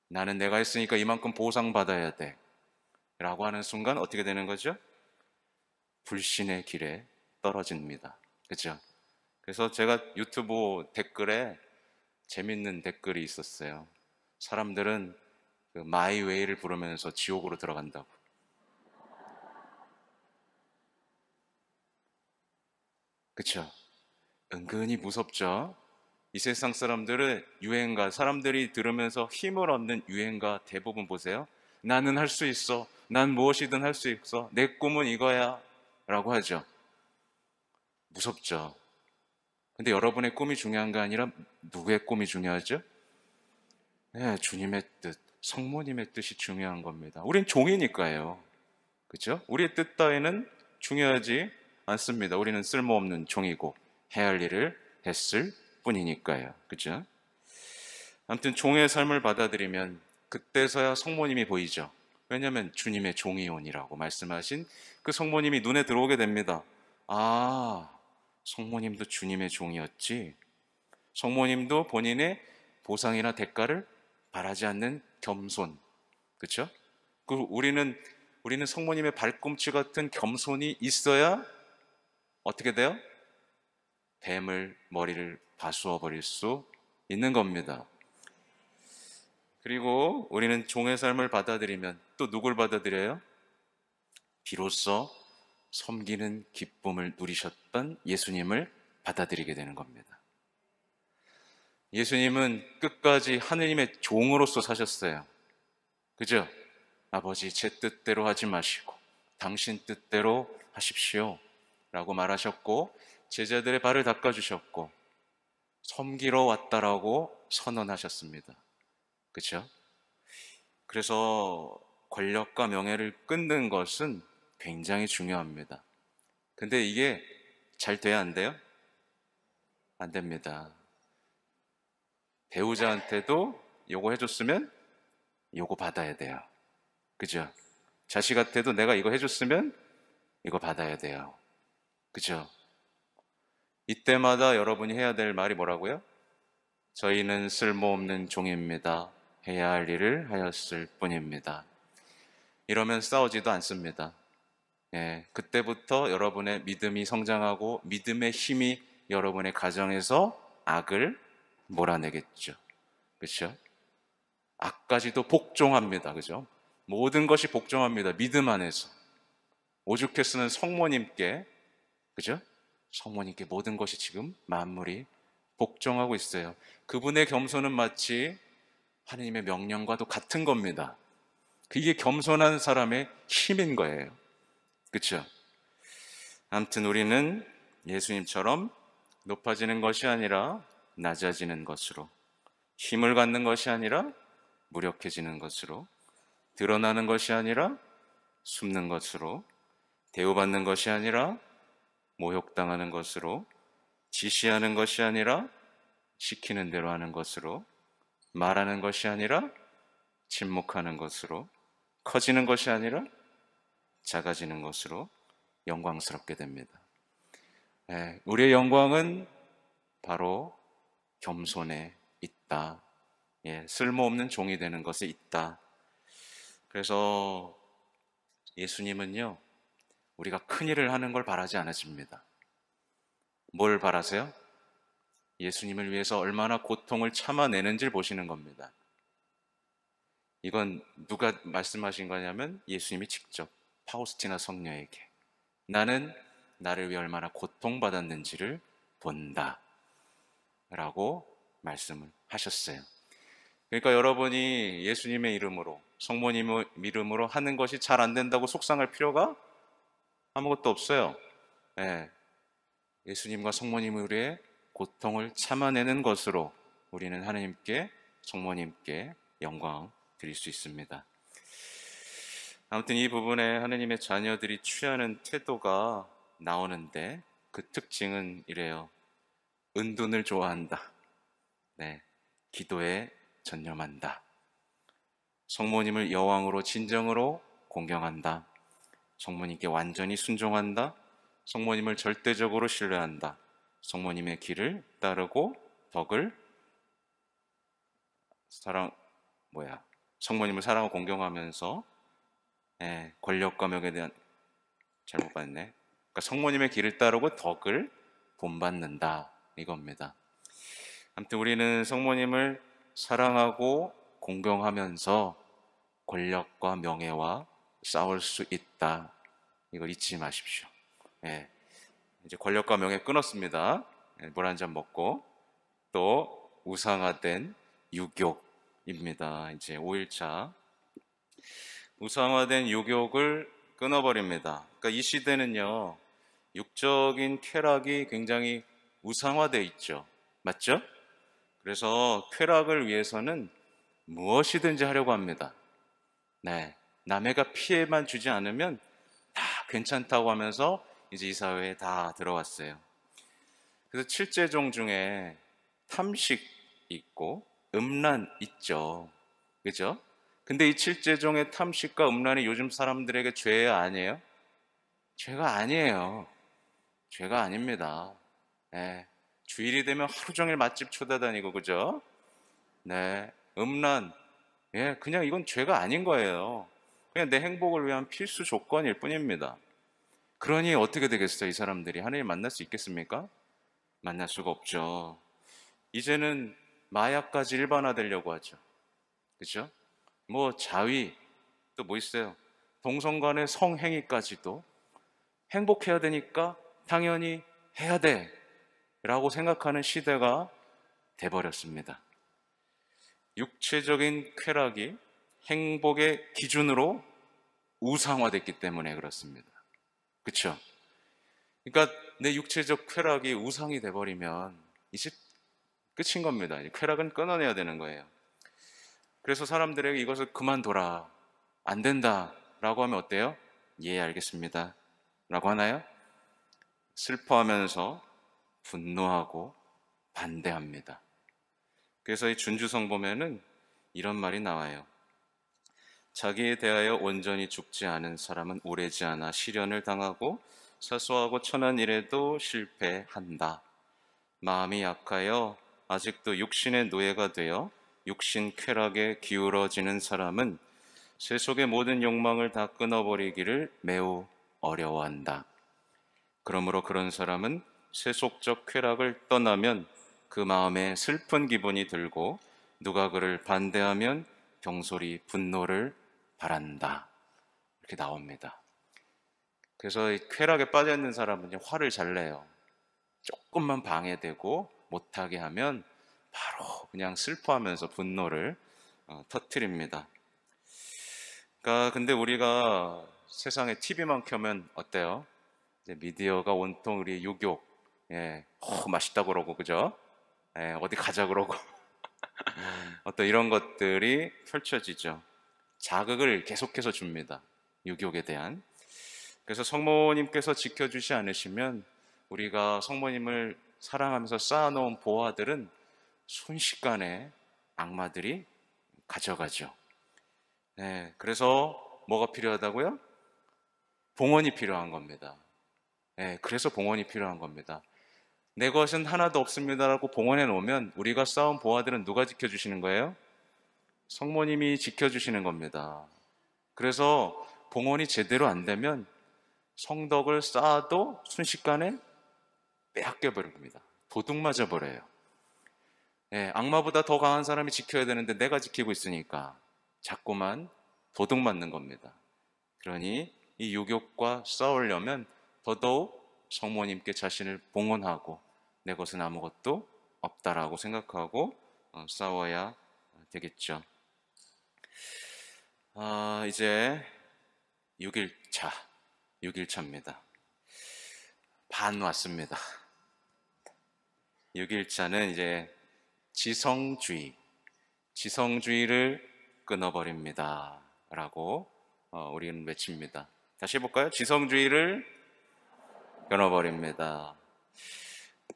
나는 내가 했으니까 이만큼 보상받아야 돼 라고 하는 순간 어떻게 되는 거죠? 불신의 길에 떨어집니다. 그렇죠? 그래서 제가 유튜브 댓글에 재밌는 댓글이 있었어요. 사람들은 그 마이 웨이를 부르면서 지옥으로 들어간다고. 그렇죠? 은근히 무섭죠? 이 세상 사람들은 유행가, 사람들이 들으면서 힘을 얻는 유행가 대부분 보세요. 나는 할 수 있어. 난 무엇이든 할 수 있어. 내 꿈은 이거야. 라고 하죠. 무섭죠. 근데 여러분의 꿈이 중요한 게 아니라 누구의 꿈이 중요하죠? 네, 주님의 뜻, 성모님의 뜻이 중요한 겁니다. 우린 종이니까요. 그죠? 우리의 뜻 따위는 중요하지 않습니다. 우리는 쓸모없는 종이고 해야 할 일을 했을 뿐이니까요. 그죠? 아무튼 종의 삶을 받아들이면 그때서야 성모님이 보이죠. 왜냐하면 주님의 종이온이라고 말씀하신 그 성모님이 눈에 들어오게 됩니다. 아, 성모님도 주님의 종이었지. 성모님도 본인의 보상이나 대가를 바라지 않는 겸손. 그렇죠? 우리는 성모님의 발꿈치 같은 겸손이 있어야 어떻게 돼요? 뱀을 머리를 파수어 버릴 수 있는 겁니다. 그리고 우리는 종의 삶을 받아들이면 또 누굴 받아들여요? 비로소 섬기는 기쁨을 누리셨던 예수님을 받아들이게 되는 겁니다. 예수님은 끝까지 하느님의 종으로서 사셨어요. 그죠? 아버지, 제 뜻대로 하지 마시고 당신 뜻대로 하십시오 라고 말하셨고, 제자들의 발을 닦아주셨고 섬기러 왔다라고 선언하셨습니다. 그렇죠? 그래서 권력과 명예를 끊는 것은 굉장히 중요합니다. 근데 이게 잘 돼야 안 돼요? 안 됩니다. 배우자한테도 요거 해줬으면 요거 받아야 돼요. 그죠? 자식한테도 내가 이거 해줬으면 이거 받아야 돼요. 그죠? 이때마다 여러분이 해야 될 말이 뭐라고요? 저희는 쓸모없는 종입니다. 해야 할 일을 하였을 뿐입니다. 이러면 싸우지도 않습니다. 예, 그때부터 여러분의 믿음이 성장하고 믿음의 힘이 여러분의 가정에서 악을 몰아내겠죠. 그렇죠? 악까지도 복종합니다. 그죠? 모든 것이 복종합니다. 믿음 안에서. 오죽했으면 성모님께, 그죠? 성모님께 모든 것이 지금 만물이 복종하고 있어요. 그분의 겸손은 마치 하나님의 명령과도 같은 겁니다. 그게 겸손한 사람의 힘인 거예요. 그렇죠? 아무튼 우리는 예수님처럼 높아지는 것이 아니라 낮아지는 것으로, 힘을 갖는 것이 아니라 무력해지는 것으로, 드러나는 것이 아니라 숨는 것으로, 대우받는 것이 아니라 모욕당하는 것으로, 지시하는 것이 아니라 시키는 대로 하는 것으로, 말하는 것이 아니라 침묵하는 것으로, 커지는 것이 아니라 작아지는 것으로 영광스럽게 됩니다. 우리의 영광은 바로 겸손에 있다. 쓸모없는 종이 되는 것에 있다. 그래서 예수님은요, 우리가 큰일을 하는 걸 바라지 않으십니다. 뭘 바라세요? 예수님을 위해서 얼마나 고통을 참아내는지를 보시는 겁니다. 이건 누가 말씀하신 거냐면 예수님이 직접 파우스티나 성녀에게 나는 나를 위해 얼마나 고통받았는지를 본다 라고 말씀을 하셨어요. 그러니까 여러분이 예수님의 이름으로, 성모님의 이름으로 하는 것이 잘 안 된다고 속상할 필요가 아무것도 없어요. 예수님과 성모님을 위해 고통을 참아내는 것으로 우리는 하나님께, 성모님께 영광 드릴 수 있습니다. 아무튼 이 부분에 하나님의 자녀들이 취하는 태도가 나오는데 그 특징은 이래요. 은둔을 좋아한다. 기도에 전념한다. 성모님을 여왕으로 진정으로 공경한다. 성모님께 완전히 순종한다. 성모님을 절대적으로 신뢰한다. 성모님의 길을 따르고 덕을 성모님을 사랑하고 공경하면서 권력과 명에 대한 잘못 봤네. 그러니까 성모님의 길을 따르고 덕을 본받는다 이겁니다. 아무튼 우리는 성모님을 사랑하고 공경하면서 권력과 명예와 싸울 수 있다. 이걸 잊지 마십시오. 이제 권력과 명예 끊었습니다. 물 한 잔 먹고 또 우상화된 유욕입니다. 이제 5일차. 우상화된 유욕을 끊어버립니다. 그러니까 이 시대는요, 육적인 쾌락이 굉장히 우상화되어 있죠. 맞죠? 그래서 쾌락을 위해서는 무엇이든지 하려고 합니다. 네. 남해가 피해만 주지 않으면 다 괜찮다고 하면서 이제 이 사회에 다 들어왔어요. 그래서 칠제종 중에 탐식 있고 음란 있죠. 그죠? 근데 이 칠제종의 탐식과 음란이 요즘 사람들에게 죄 아니에요? 죄가 아니에요. 죄가 아닙니다. 네. 주일이 되면 하루 종일 맛집 쳐다다니고, 그죠? 네. 음란. 예, 그냥 이건 죄가 아닌 거예요. 그냥 내 행복을 위한 필수 조건일 뿐입니다. 그러니 어떻게 되겠어요? 이 사람들이 하나님 만날 수 있겠습니까? 만날 수가 없죠. 이제는 마약까지 일반화되려고 하죠. 그죠? 뭐 자위, 또 뭐 있어요? 동성 간의 성행위까지도 행복해야 되니까 당연히 해야 돼 라고 생각하는 시대가 돼버렸습니다. 육체적인 쾌락이 행복의 기준으로 우상화됐기 때문에 그렇습니다. 그렇죠? 그러니까 내 육체적 쾌락이 우상이 돼버리면 이제 끝인 겁니다. 쾌락은 끊어내야 되는 거예요. 그래서 사람들에게 이것을 그만둬라, 안 된다 라고 하면 어때요? 예, 알겠습니다 라고 하나요? 슬퍼하면서 분노하고 반대합니다. 그래서 이 준주성 보면은 이런 말이 나와요. 자기에 대하여 온전히 죽지 않은 사람은 오래지 않아 시련을 당하고 사소하고 천한 일에도 실패한다. 마음이 약하여 아직도 육신의 노예가 되어 육신 쾌락에 기울어지는 사람은 세속의 모든 욕망을 다 끊어버리기를 매우 어려워한다. 그러므로 그런 사람은 세속적 쾌락을 떠나면 그 마음에 슬픈 기분이 들고 누가 그를 반대하면 경솔히 분노를 바란다. 이렇게 나옵니다. 그래서 이 쾌락에 빠져있는 사람은 화를 잘 내요. 조금만 방해되고 못하게 하면 바로 그냥 슬퍼하면서 분노를 터뜨립니다. 그러니까 근데 우리가 세상에 TV만 켜면 어때요? 이제 미디어가 온통 우리 유욕, 예, 맛있다 그러고, 그죠? 예, 어디 가자 그러고, 어떤 이런 것들이 펼쳐지죠. 자극을 계속해서 줍니다. 유욕에 대한. 그래서 성모님께서 지켜주지 않으시면 우리가 성모님을 사랑하면서 쌓아놓은 보화들은 순식간에 악마들이 가져가죠. 네, 그래서 뭐가 필요하다고요? 봉헌이 필요한 겁니다. 네, 그래서 봉헌이 필요한 겁니다. 내 것은 하나도 없습니다라고 봉헌해 놓으면 우리가 쌓은 보화들은 누가 지켜주시는 거예요? 성모님이 지켜주시는 겁니다. 그래서 봉헌이 제대로 안 되면 성덕을 쌓아도 순식간에 빼앗겨 버립니다. 도둑 맞아 버려요. 네, 악마보다 더 강한 사람이 지켜야 되는데 내가 지키고 있으니까 자꾸만 도둑 맞는 겁니다. 그러니 이 유욕과 싸우려면 더더욱 성모님께 자신을 봉헌하고 내 것은 아무것도 없다라고 생각하고 싸워야 되겠죠. 이제 6일차입니다. 반 왔습니다. 6일차는 이제 지성주의를 끊어버립니다. 라고 우리는 외칩니다. 다시 해볼까요? 지성주의를 끊어버립니다.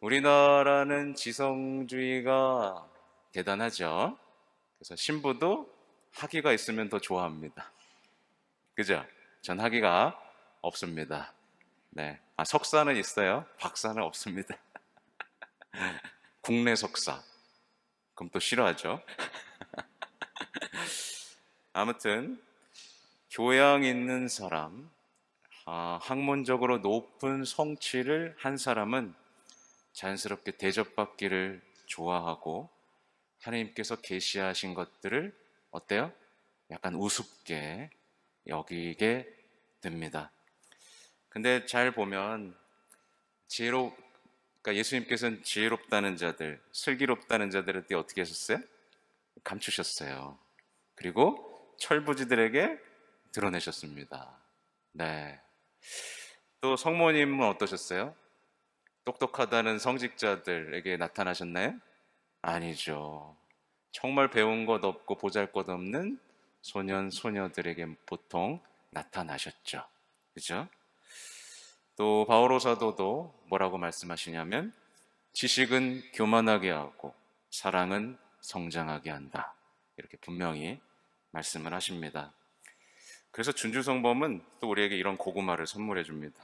우리나라는 지성주의가 대단하죠. 그래서 신부도 학위가 있으면 더 좋아합니다. 그죠? 전 학위가 없습니다. 네. 석사는 있어요. 박사는 없습니다. 국내 석사. 그럼 또 싫어하죠. 아무튼 교양 있는 사람, 학문적으로 높은 성취를 한 사람은 자연스럽게 대접받기를 좋아하고 하나님께서 계시하신 것들을 어때요? 약간 우습게 여기게 됩니다. 근데 잘 보면 그러니까 예수님께서는 지혜롭다는 자들, 슬기롭다는 자들한테 어떻게 하셨어요? 감추셨어요. 그리고 철부지들에게 드러내셨습니다. 네. 또 성모님은 어떠셨어요? 똑똑하다는 성직자들에게 나타나셨나요? 아니죠. 정말 배운 것 없고 보잘것없는 소년, 소녀들에게 보통 나타나셨죠. 그죠? 또 바오로 사도도 뭐라고 말씀하시냐면 지식은 교만하게 하고 사랑은 성장하게 한다. 이렇게 분명히 말씀을 하십니다. 그래서 준주성범은 또 우리에게 이런 고구마를 선물해 줍니다.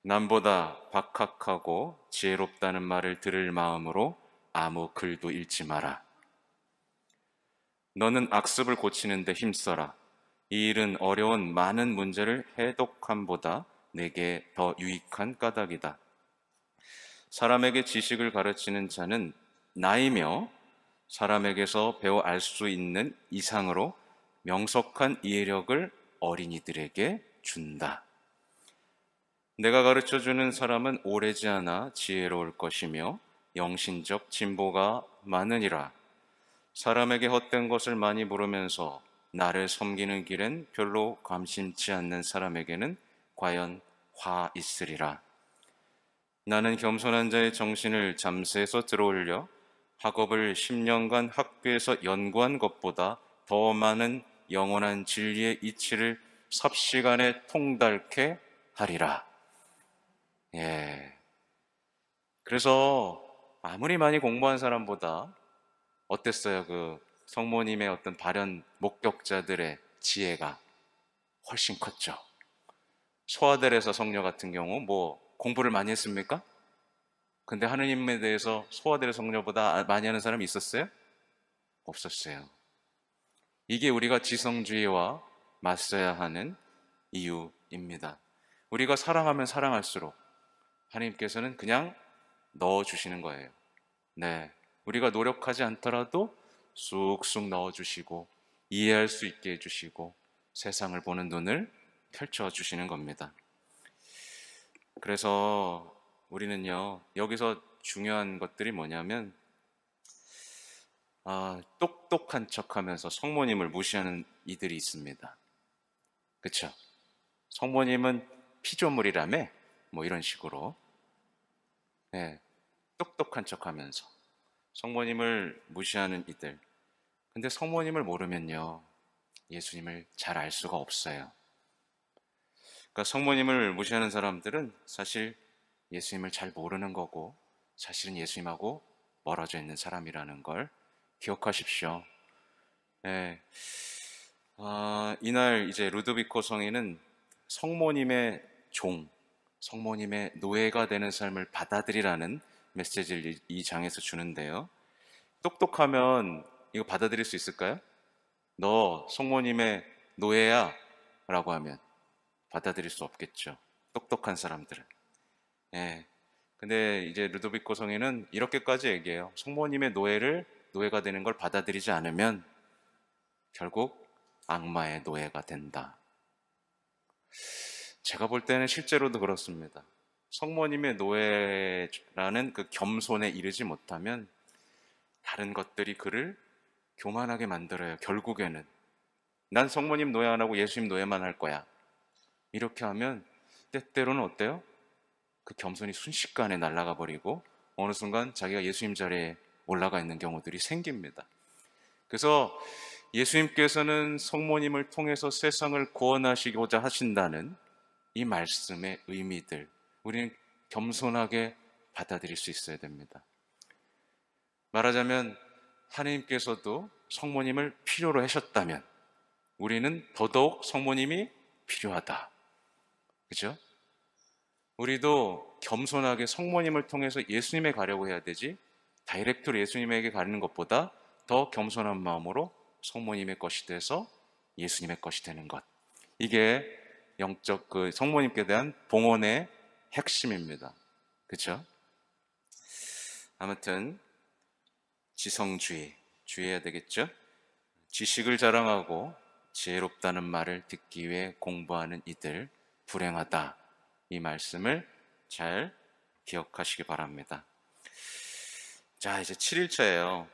남보다 박학하고 지혜롭다는 말을 들을 마음으로 아무 글도 읽지 마라. 너는 악습을 고치는데 힘써라. 이 일은 어려운 많은 문제를 해독함보다 내게 더 유익한 까닭이다. 사람에게 지식을 가르치는 자는 나이며 사람에게서 배워 알 수 있는 이상으로 명석한 이해력을 어린이들에게 준다. 내가 가르쳐주는 사람은 오래지 않아 지혜로울 것이며 영신적 진보가 많으니라. 사람에게 헛된 것을 많이 물으면서 나를 섬기는 길엔 별로 관심치 않는 사람에게는 과연 화 있으리라. 나는 겸손한 자의 정신을 잠수해서 들어올려 학업을 10년간 학교에서 연구한 것보다 더 많은 영원한 진리의 이치를 삽시간에 통달케 하리라. 예. 그래서 아무리 많이 공부한 사람보다 어땠어요? 그 성모님의 어떤 발현 목격자들의 지혜가 훨씬 컸죠. 소아델에서 성녀 같은 경우 뭐 공부를 많이 했습니까? 근데 하느님에 대해서 소아델의 성녀보다 많이 하는 사람이 있었어요? 없었어요. 이게 우리가 지성주의와 맞서야 하는 이유입니다. 우리가 사랑하면 사랑할수록 하나님께서는 그냥 넣어주시는 거예요. 네. 우리가 노력하지 않더라도 쑥쑥 넣어주시고 이해할 수 있게 해주시고 세상을 보는 눈을 펼쳐주시는 겁니다. 그래서 우리는요, 여기서 중요한 것들이 뭐냐면 똑똑한 척하면서 성모님을 무시하는 이들이 있습니다. 그렇죠? 성모님은 피조물이라며 뭐 이런 식으로 네, 똑똑한 척하면서 성모님을 무시하는 이들. 근데 성모님을 모르면요, 예수님을 잘 알 수가 없어요. 그러니까 성모님을 무시하는 사람들은 사실 예수님을 잘 모르는 거고 사실은 예수님하고 멀어져 있는 사람이라는 걸 기억하십시오. 네. 이날 이제 루도비코 성인은 성모님의 종, 성모님의 노예가 되는 삶을 받아들이라는 메시지를 이 장에서 주는데요. 똑똑하면 이거 받아들일 수 있을까요? 너 성모님의 노예야 라고 하면 받아들일 수 없겠죠. 똑똑한 사람들은. 예. 근데 이제 루도비코 성인은 이렇게까지 얘기해요. 성모님의 노예가 되는 걸 받아들이지 않으면 결국 악마의 노예가 된다. 제가 볼 때는 실제로도 그렇습니다. 성모님의 노예라는 그 겸손에 이르지 못하면 다른 것들이 그를 교만하게 만들어요. 결국에는 난 성모님 노예 안 하고 예수님 노예만 할 거야. 이렇게 하면 때때로는 어때요? 그 겸손이 순식간에 날아가 버리고 어느 순간 자기가 예수님 자리에 올라가 있는 경우들이 생깁니다. 그래서 예수님께서는 성모님을 통해서 세상을 구원하시고자 하신다는 이 말씀의 의미들, 우리는 겸손하게 받아들일 수 있어야 됩니다. 말하자면 하나님께서도 성모님을 필요로 하셨다면 우리는 더더욱 성모님이 필요하다. 그죠? 우리도 겸손하게 성모님을 통해서 예수님에 가려고 해야 되지, 다이렉트로 예수님에게 가는 것보다 더 겸손한 마음으로 성모님의 것이 돼서 예수님의 것이 되는 것. 이게 영적 그 성모님께 대한 봉헌의 핵심입니다. 그렇죠? 아무튼 지성주의 주의해야 되겠죠? 지식을 자랑하고 지혜롭다는 말을 듣기 위해 공부하는 이들 불행하다. 이 말씀을 잘 기억하시기 바랍니다. 자, 이제 7일차예요.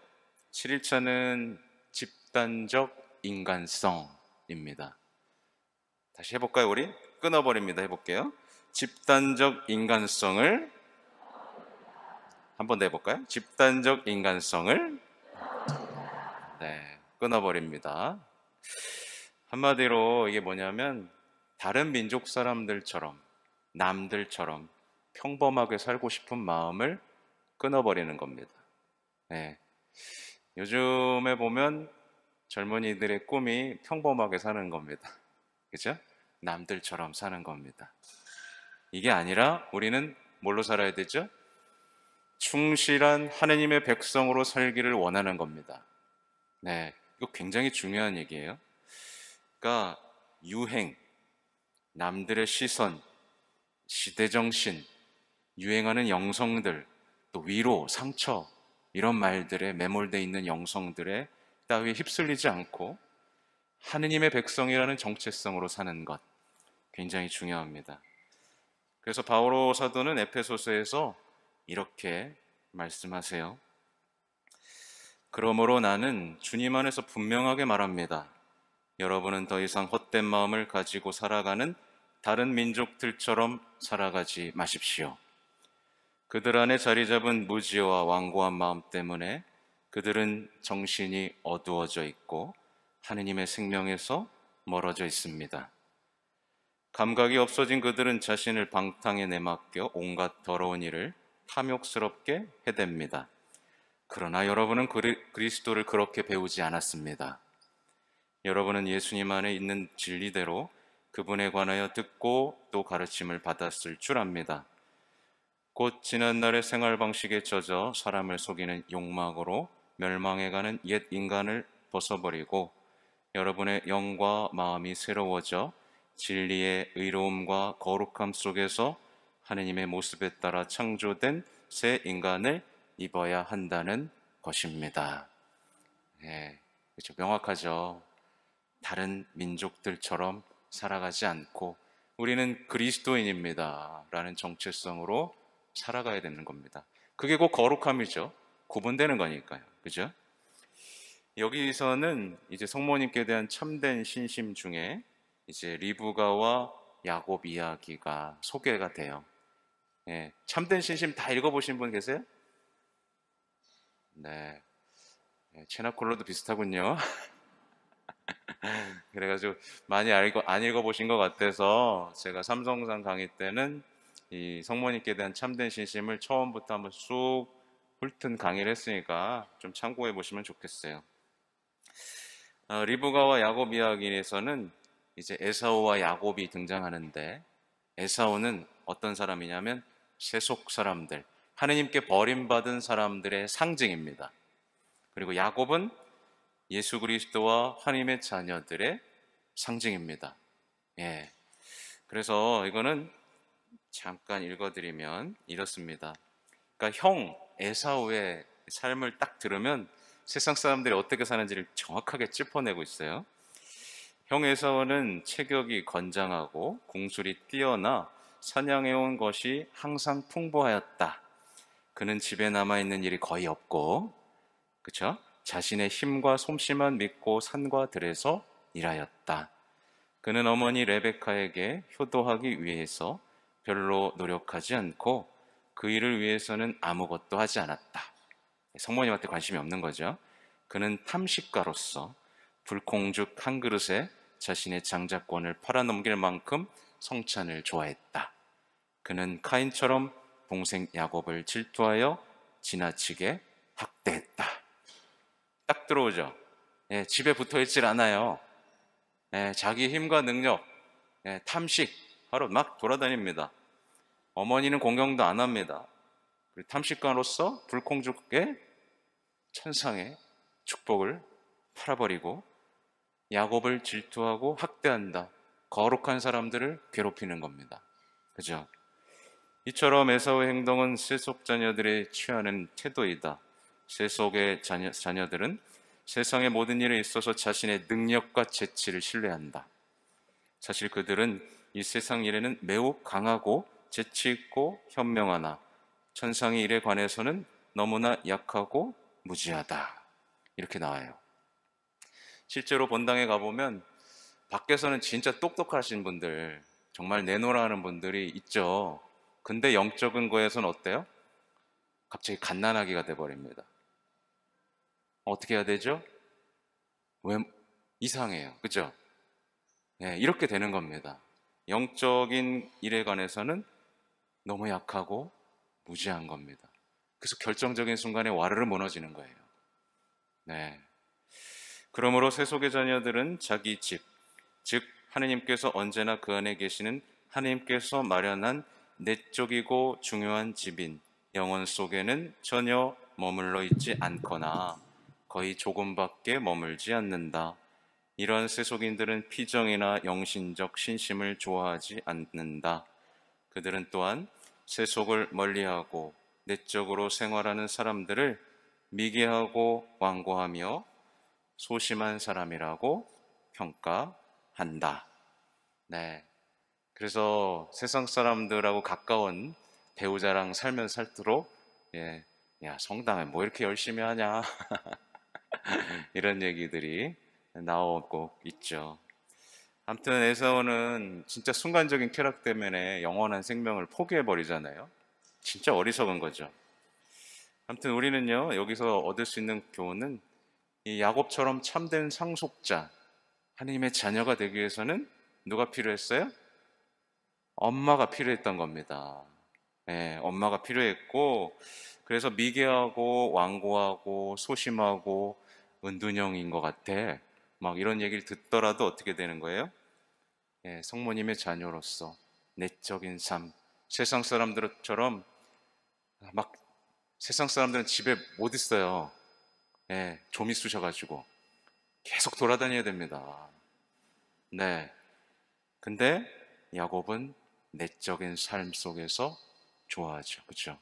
7일차는 집단적 인간성입니다. 다시 해볼까요, 우리? 끊어버립니다. 해볼게요. 집단적 인간성을 한번 더 해볼까요? 집단적 인간성을 끊어버립니다. 한마디로 이게 뭐냐면 다른 민족 사람들처럼 남들처럼 평범하게 살고 싶은 마음을 끊어버리는 겁니다. 네. 요즘에 보면 젊은이들의 꿈이 평범하게 사는 겁니다. 그죠? 남들처럼 사는 겁니다. 이게 아니라 우리는 뭘로 살아야 되죠? 충실한 하느님의 백성으로 살기를 원하는 겁니다. 네, 이거 굉장히 중요한 얘기예요. 그러니까 유행, 남들의 시선, 시대정신, 유행하는 영성들, 또 위로, 상처 이런 말들에 매몰되어 있는 영성들에 따위에 휩쓸리지 않고 하느님의 백성이라는 정체성으로 사는 것 굉장히 중요합니다. 그래서 바오로 사도는 에페소서에서 이렇게 말씀하세요. 그러므로 나는 주님 안에서 분명하게 말합니다. 여러분은 더 이상 헛된 마음을 가지고 살아가는 다른 민족들처럼 살아가지 마십시오. 그들 안에 자리 잡은 무지와 완고한 마음 때문에 그들은 정신이 어두워져 있고 하느님의 생명에서 멀어져 있습니다. 감각이 없어진 그들은 자신을 방탕에 내맡겨 온갖 더러운 일을 탐욕스럽게 해댑니다. 그러나 여러분은 그리스도를 그렇게 배우지 않았습니다. 여러분은 예수님 안에 있는 진리대로 그분에 관하여 듣고 또 가르침을 받았을 줄 압니다. 곧 지난날의 생활 방식에 젖어 사람을 속이는 욕망으로 멸망해가는 옛 인간을 벗어버리고 여러분의 영과 마음이 새로워져 진리의 의로움과 거룩함 속에서 하느님의 모습에 따라 창조된 새 인간을 입어야 한다는 것입니다. 네, 그렇죠. 명확하죠. 다른 민족들처럼 살아가지 않고 우리는 그리스도인입니다 라는 정체성으로 살아가야 되는 겁니다. 그게 곧 거룩함이죠. 구분되는 거니까요. 그죠? 여기서는 이제 성모님께 대한 참된 신심 중에 이제 리브가와 야곱 이야기가 소개가 돼요. 예, 참된 신심 다 읽어보신 분 계세요? 네. 체나콜로도 비슷하군요. 그래가지고 많이 안 읽어보신 것 같아서 제가 삼성산 강의 때는 이 성모님께 대한 참된 신심을 처음부터 한번 쑥 훑은 강의를 했으니까 좀 참고해 보시면 좋겠어요. 리브가와 야곱 이야기에서는 이제 에사오와 야곱이 등장하는데 에사오는 어떤 사람이냐면 세속 사람들, 하느님께 버림받은 사람들의 상징입니다. 그리고 야곱은 예수 그리스도와 하나님의 자녀들의 상징입니다. 예. 그래서 이거는 잠깐 읽어드리면 이렇습니다. 그러니까 형 에사오의 삶을 딱 들으면 세상 사람들이 어떻게 사는지를 정확하게 짚어내고 있어요. 형 에사오는 체격이 건장하고 궁술이 뛰어나 사냥해온 것이 항상 풍부하였다. 그는 집에 남아있는 일이 거의 없고, 그쵸? 자신의 힘과 솜씨만 믿고 산과 들에서 일하였다. 그는 어머니 레베카에게 효도하기 위해서 별로 노력하지 않고 그 일을 위해서는 아무것도 하지 않았다. 성모님한테 관심이 없는 거죠. 그는 탐식가로서 불콩죽 한 그릇에 자신의 장자권을 팔아넘길 만큼 성찬을 좋아했다. 그는 카인처럼 동생 야곱을 질투하여 지나치게 학대했다. 딱 들어오죠. 예, 집에 붙어있질 않아요. 예, 자기 힘과 능력, 탐식 하러 막 돌아다닙니다. 어머니는 공경도 안 합니다. 탐식가로서 불콩죽의 천상의 축복을 팔아버리고 야곱을 질투하고 학대한다. 거룩한 사람들을 괴롭히는 겁니다. 그죠? 이처럼 에사오의 행동은 세속 자녀들의 취하는 태도이다. 세속의 자녀들은 세상의 모든 일에 있어서 자신의 능력과 재치를 신뢰한다. 사실 그들은 이 세상 일에는 매우 강하고 재치 있고 현명하나 천상의 일에 관해서는 너무나 약하고 무지하다. 이렇게 나와요. 실제로 본당에 가보면 밖에서는 진짜 똑똑하신 분들, 정말 내노라 하는 분들이 있죠. 근데 영적인 거에서는 어때요? 갑자기 갓난아기가 돼버립니다. 어떻게 해야 되죠? 왜 이상해요. 그죠? 네, 이렇게 되는 겁니다. 영적인 일에 관해서는 너무 약하고 무지한 겁니다. 그래서 결정적인 순간에 와르르 무너지는 거예요. 네. 그러므로 세속의 자녀들은 자기 집, 즉 하느님께서 언제나 그 안에 계시는 하느님께서 마련한 내적이고 중요한 집인 영혼 속에는 전혀 머물러 있지 않거나 거의 조금밖에 머물지 않는다. 이런 세속인들은 피정이나 영신적 신심을 좋아하지 않는다. 그들은 또한 세속을 멀리하고 내적으로 생활하는 사람들을 미개하고 완고하며 소심한 사람이라고 평가한다. 네. 그래서 세상 사람들하고 가까운 배우자랑 살면 살도록, 예, 야, 성당에 뭐 이렇게 열심히 하냐. 이런 얘기들이 나오고 있죠. 아무튼 에사오는 진짜 순간적인 쾌락 때문에 영원한 생명을 포기해버리잖아요. 진짜 어리석은 거죠. 아무튼 우리는요, 여기서 얻을 수 있는 교훈은 이 야곱처럼 참된 상속자, 하나님의 자녀가 되기 위해서는 누가 필요했어요? 엄마가 필요했던 겁니다. 네, 엄마가 필요했고, 그래서 미개하고 완고하고 소심하고 은둔형인 것 같아. 막 이런 얘기를 듣더라도 어떻게 되는 거예요? 예, 성모님의 자녀로서 내적인 삶, 세상 사람들처럼 막 세상 사람들은 집에 못 있어요. 예, 좀 있으셔가지고 계속 돌아다녀야 됩니다. 네. 근데 야곱은 내적인 삶 속에서 좋아하죠. 그죠?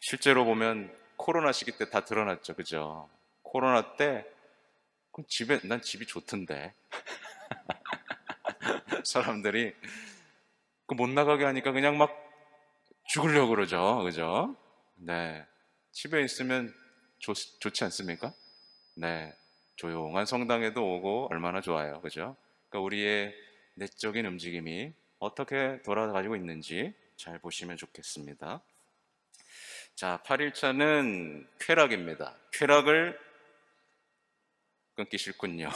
실제로 보면 코로나 시기 때 다 드러났죠. 그죠? 코로나 때 그럼 난 집이 좋던데. 사람들이 그 못 나가게 하니까 그냥 막 죽으려고 그러죠. 그죠? 네. 집에 있으면 좋지 않습니까? 네. 조용한 성당에도 오고 얼마나 좋아요. 그죠? 그러니까 우리의 내적인 움직임이 어떻게 돌아가지고 있는지 잘 보시면 좋겠습니다. 자, 8일차는 쾌락입니다. 쾌락을 끊기 싫군요.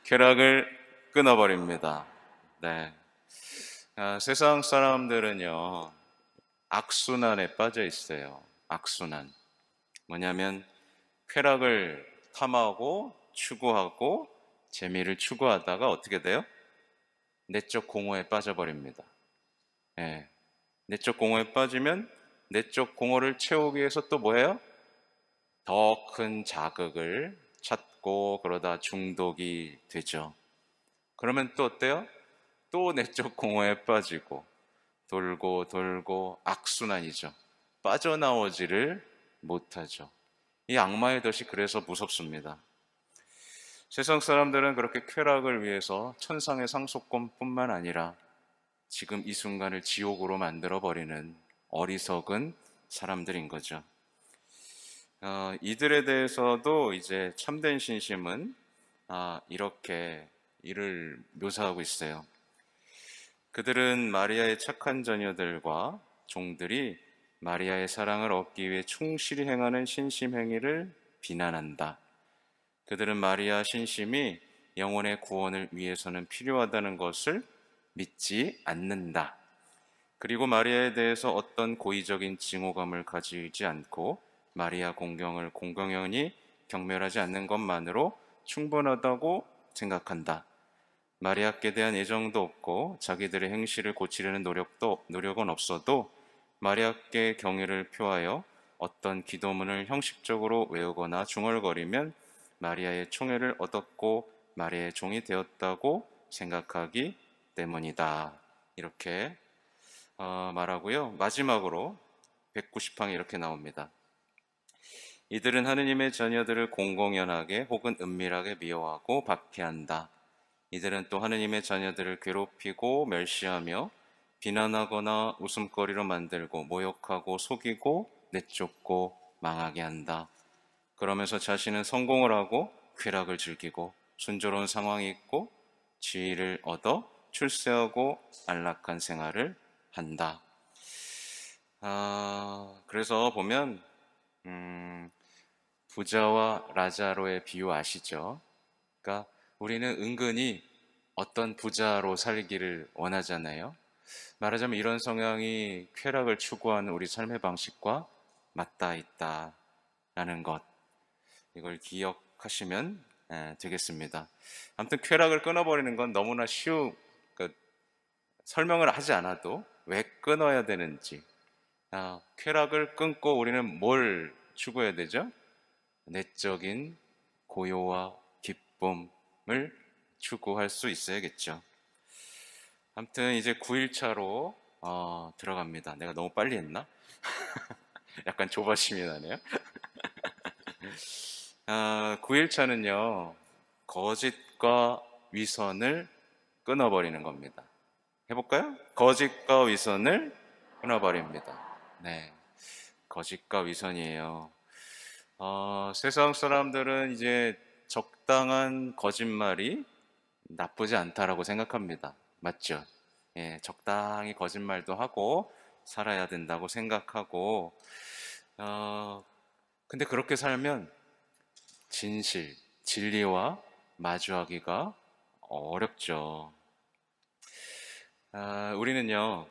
쾌락을 끊어버립니다. 네. 세상 사람들은요, 악순환에 빠져 있어요. 악순환. 뭐냐면, 쾌락을 탐하고, 추구하고, 재미를 추구하다가 어떻게 돼요? 내적 공허에 빠져버립니다. 네. 내적 공허에 빠지면, 내적 공허를 채우기 위해서 또 뭐예요? 더 큰 자극을 찾고, 그러다 중독이 되죠. 그러면 또 어때요? 또 내적 공허에 빠지고 돌고 돌고 악순환이죠. 빠져나오지를 못하죠. 이 악마의 덫이 그래서 무섭습니다. 세상 사람들은 그렇게 쾌락을 위해서 천상의 상속권뿐만 아니라 지금 이 순간을 지옥으로 만들어버리는 어리석은 사람들인 거죠. 이들에 대해서도 이제 참된 신심은 이렇게 이를 묘사하고 있어요. 그들은 마리아의 착한 자녀들과 종들이 마리아의 사랑을 얻기 위해 충실히 행하는 신심 행위를 비난한다. 그들은 마리아 신심이 영혼의 구원을 위해서는 필요하다는 것을 믿지 않는다. 그리고 마리아에 대해서 어떤 고의적인 징호감을 가지지 않고 마리아 공경을 공공연히 경멸하지 않는 것만으로 충분하다고 생각한다. 마리아께 대한 애정도 없고 자기들의 행실을 고치려는 노력은 없어도 마리아께 경의를 표하여 어떤 기도문을 형식적으로 외우거나 중얼거리면 마리아의 총애를 얻었고 마리아의 종이 되었다고 생각하기 때문이다. 이렇게 말하고요. 마지막으로 190항에 이렇게 나옵니다. 이들은 하느님의 자녀들을 공공연하게 혹은 은밀하게 미워하고 박해한다. 이들은 또 하느님의 자녀들을 괴롭히고 멸시하며 비난하거나 웃음거리로 만들고 모욕하고 속이고 내쫓고 망하게 한다. 그러면서 자신은 성공을 하고 쾌락을 즐기고 순조로운 상황이 있고 지위를 얻어 출세하고 안락한 생활을 한다. 그래서 보면 부자와 라자로의 비유 아시죠? 그러니까 우리는 은근히 어떤 부자로 살기를 원하잖아요. 말하자면 이런 성향이 쾌락을 추구하는 우리 삶의 방식과 맞닿아 있다라는 것, 이걸 기억하시면 되겠습니다. 아무튼 쾌락을 끊어버리는 건 너무나 쉬운, 그러니까 설명을 하지 않아도 왜 끊어야 되는지. 쾌락을 끊고 우리는 뭘 추구해야 되죠? 내적인 고요와 기쁨을 추구할 수 있어야겠죠. 아무튼 이제 9일차로 들어갑니다. 내가 너무 빨리 했나? 약간 조바심이 나네요. 9일차는요, 거짓과 위선을 끊어버리는 겁니다. 해볼까요? 거짓과 위선을 끊어버립니다. 네. 거짓과 위선이에요. 세상 사람들은 이제 적당한 거짓말이 나쁘지 않다라고 생각합니다. 맞죠? 예, 적당히 거짓말도 하고 살아야 된다고 생각하고, 근데 그렇게 살면 진실, 진리와 마주하기가 어렵죠. 우리는요,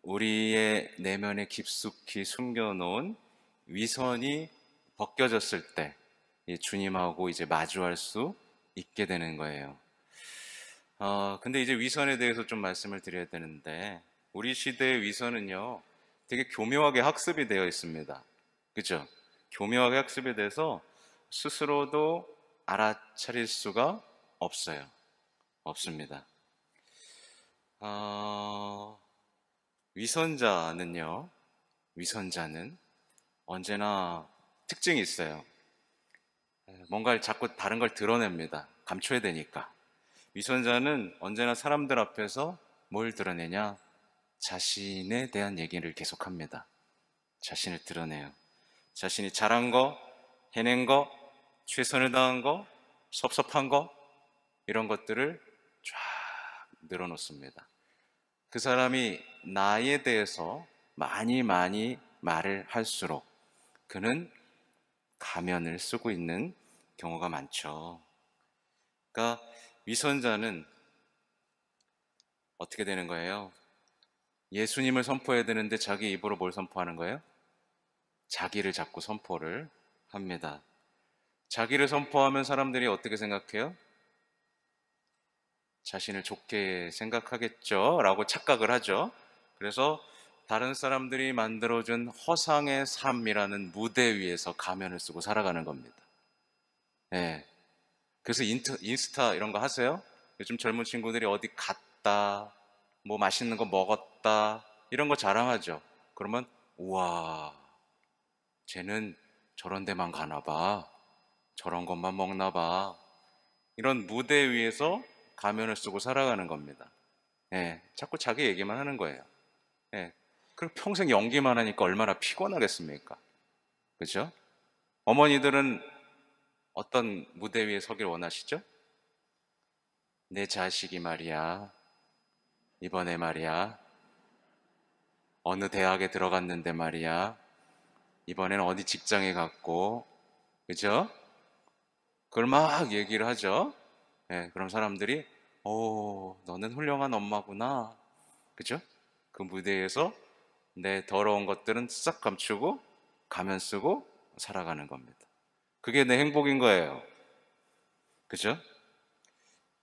우리의 내면에 깊숙이 숨겨놓은 위선이 벗겨졌을 때 주님하고 이제 마주할 수 있게 되는 거예요. 근데 이제 위선에 대해서 좀 말씀을 드려야 되는데, 우리 시대의 위선은요, 되게 교묘하게 학습이 되어 있습니다. 그죠? 교묘하게 학습이 돼서 스스로도 알아차릴 수가 없어요. 없습니다. 위선자는요, 위선자는 언제나 특징이 있어요. 뭔가를 자꾸 다른 걸 드러냅니다. 감춰야 되니까. 위선자는 언제나 사람들 앞에서 뭘 드러내냐? 자신에 대한 얘기를 계속합니다. 자신을 드러내요. 자신이 잘한 거, 해낸 거, 최선을 다한 거, 섭섭한 거, 이런 것들을 쫙 늘어놓습니다. 그 사람이 나에 대해서 많이 말을 할수록 그는 가면을 쓰고 있는 경우가 많죠. 그러니까 위선자는 어떻게 되는 거예요? 예수님을 선포해야 되는데 자기 입으로 뭘 선포하는 거예요? 자기를 자꾸 선포를 합니다. 자기를 선포하면 사람들이 어떻게 생각해요? 자신을 좋게 생각하겠죠? 라고 착각을 하죠. 그래서 다른 사람들이 만들어준 허상의 삶이라는 무대 위에서 가면을 쓰고 살아가는 겁니다. 네. 그래서 인스타 이런 거 하세요? 요즘 젊은 친구들이 어디 갔다, 뭐 맛있는 거 먹었다, 이런 거 자랑하죠. 그러면, 우와, 쟤는 저런 데만 가나 봐. 저런 것만 먹나 봐. 이런 무대 위에서 가면을 쓰고 살아가는 겁니다. 예, 자꾸 자기 얘기만 하는 거예요. 예, 그리고 평생 연기만 하니까 얼마나 피곤하겠습니까? 그죠? 어머니들은 어떤 무대 위에 서길 원하시죠? 내 자식이 말이야, 이번에 말이야, 어느 대학에 들어갔는데 말이야, 이번엔 어디 직장에 갔고, 그죠? 그걸 막 얘기를 하죠. 예, 그럼 사람들이, 오, 너는 훌륭한 엄마구나. 그죠? 그 무대에서 내 더러운 것들은 싹 감추고 가면 쓰고 살아가는 겁니다. 그게 내 행복인 거예요. 그죠?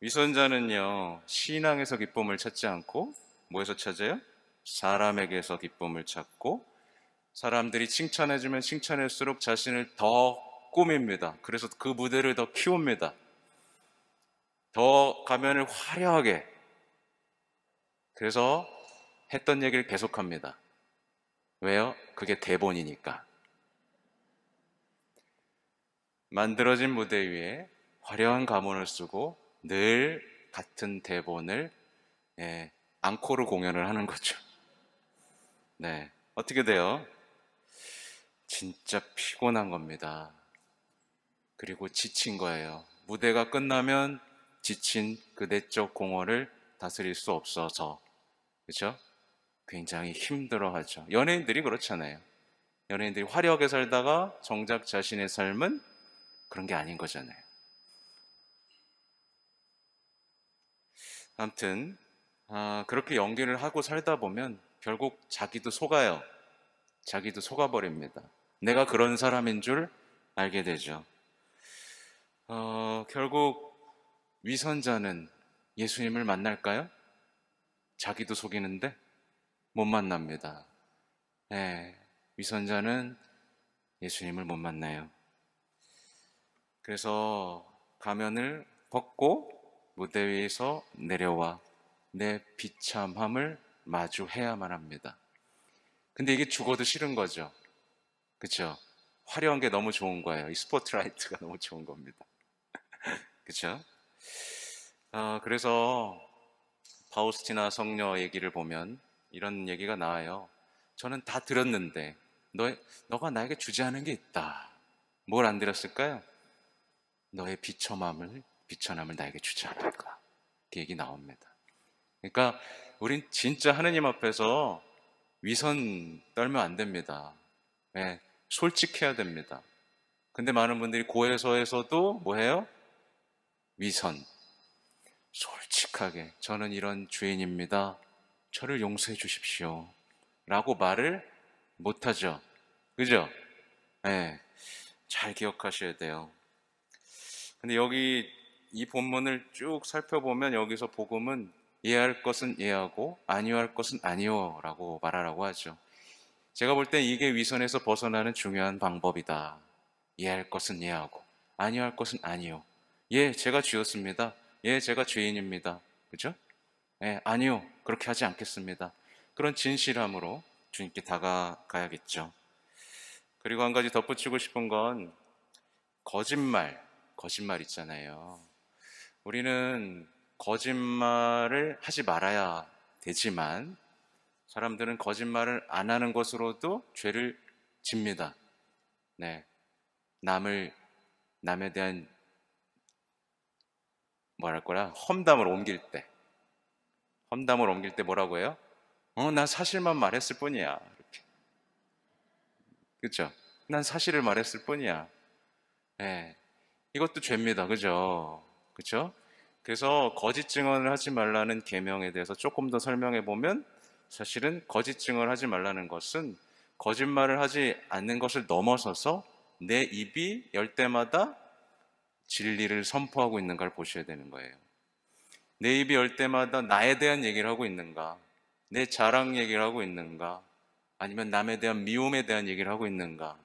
위선자는요, 신앙에서 기쁨을 찾지 않고 뭐에서 찾아요? 사람에게서 기쁨을 찾고 사람들이 칭찬해주면 칭찬할수록 자신을 더 꾸밉니다. 그래서 그 무대를 더 키웁니다. 더 가면을 화려하게. 그래서 했던 얘기를 계속합니다. 왜요? 그게 대본이니까. 만들어진 무대 위에 화려한 가문을 쓰고 늘 같은 대본을 앙코르 공연을 하는 거죠. 네. 어떻게 돼요? 진짜 피곤한 겁니다. 그리고 지친 거예요. 무대가 끝나면 지친 그 내적 공허를 다스릴 수 없어서, 그렇죠? 굉장히 힘들어하죠. 연예인들이 그렇잖아요. 연예인들이 화려하게 살다가 정작 자신의 삶은 그런 게 아닌 거잖아요. 아무튼 그렇게 연기를 하고 살다 보면 결국 자기도 속아요. 자기도 속아버립니다. 내가 그런 사람인 줄 알게 되죠. 결국 위선자는 예수님을 만날까요? 자기도 속이는데 못 만납니다. 네, 위선자는 예수님을 못 만나요. 그래서 가면을 벗고 무대 위에서 내려와 내 비참함을 마주해야만 합니다. 근데 이게 죽어도 싫은 거죠. 그렇죠? 화려한 게 너무 좋은 거예요. 이 스포트라이트가 너무 좋은 겁니다. 그렇죠? 그래서 파우스티나 성녀 얘기를 보면 이런 얘기가 나와요. 저는 다 들었는데 너가 나에게 주지 않은 게 있다. 뭘 안 들었을까요? 너의 비천함을 나에게 주지 않을까. 그 얘기 나옵니다. 그러니까 우린 진짜 하느님 앞에서 위선 떨면 안 됩니다. 네, 솔직해야 됩니다. 근데 많은 분들이 고해서에서도 뭐해요? 위선. 솔직하게 저는 이런 죄인입니다. 저를 용서해 주십시오. 라고 말을 못하죠. 그죠? 네, 잘 기억하셔야 돼요. 근데 여기 이 본문을 쭉 살펴보면 여기서 복음은 이해할 것은 이해하고 아니할 것은 아니요 라고 말하라고 하죠. 제가 볼 땐 이게 위선에서 벗어나는 중요한 방법이다. 이해할 것은 이해하고 아니할 것은 아니요. 예, 제가 죄였습니다. 예, 제가 죄인입니다. 그죠? 예, 아니요. 그렇게 하지 않겠습니다. 그런 진실함으로 주님께 다가가야겠죠. 그리고 한 가지 덧붙이고 싶은 건 거짓말 있잖아요. 우리는 거짓말을 하지 말아야 되지만 사람들은 거짓말을 안 하는 것으로도 죄를 집니다. 네. 남에 대한 험담을 옮길 때 뭐라고 해요? 난 사실만 말했을 뿐이야. 이렇게. 그렇죠? 난 사실을 말했을 뿐이야. 네. 이것도 죄입니다. 그죠? 그렇죠? 그래서 거짓 증언을 하지 말라는 계명에 대해서 조금 더 설명해 보면 사실은 거짓 증언을 하지 말라는 것은 거짓말을 하지 않는 것을 넘어서서 내 입이 열 때마다 진리를 선포하고 있는 걸 보셔야 되는 거예요. 내 입이 열 때마다 나에 대한 얘기를 하고 있는가? 내 자랑 얘기를 하고 있는가? 아니면 남에 대한 미움에 대한 얘기를 하고 있는가?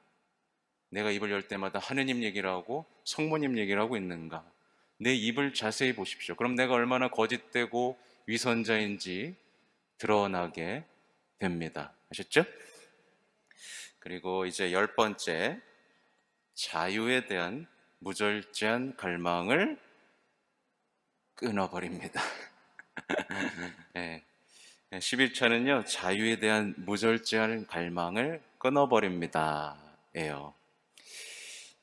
내가 입을 열 때마다 하느님 얘기를 하고 성모님 얘기를 하고 있는가? 내 입을 자세히 보십시오. 그럼 내가 얼마나 거짓되고 위선자인지 드러나게 됩니다. 아셨죠? 그리고 이제 10번째, 자유에 대한 무절제한 갈망을 끊어버립니다. 네. 11차는요, 자유에 대한 무절제한 갈망을 끊어버립니다. 예요.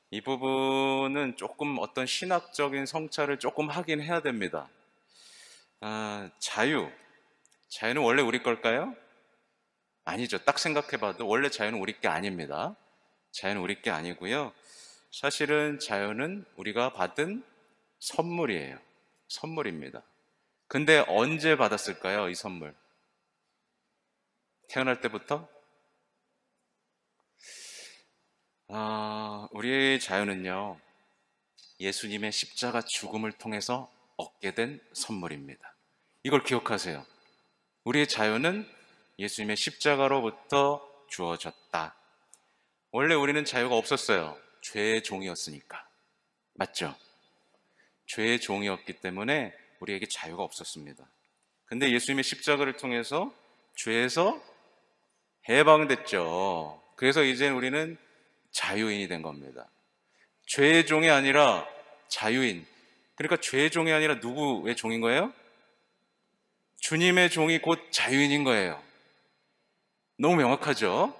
이 부분은 조금 어떤 신학적인 성찰을 조금 하긴 해야 됩니다. 자유는 원래 우리 걸까요? 아니죠. 딱 생각해봐도 원래 자유는 우리 게 아닙니다. 자유는 우리 게 아니고요. 사실은 자유는 우리가 받은 선물이에요. 선물입니다. 근데 언제 받았을까요? 이 선물. 태어날 때부터? 우리의 자유는요, 예수님의 십자가 죽음을 통해서 얻게 된 선물입니다. 이걸 기억하세요. 우리의 자유는 예수님의 십자가로부터 주어졌다. 원래 우리는 자유가 없었어요. 죄의 종이었으니까. 맞죠? 죄의 종이었기 때문에 우리에게 자유가 없었습니다. 근데 예수님의 십자가를 통해서 죄에서 해방됐죠. 그래서 이제 우리는 자유인이 된 겁니다. 죄의 종이 아니라 자유인. 그러니까 죄의 종이 아니라 누구의 종인 거예요? 주님의 종이 곧 자유인인 거예요. 너무 명확하죠?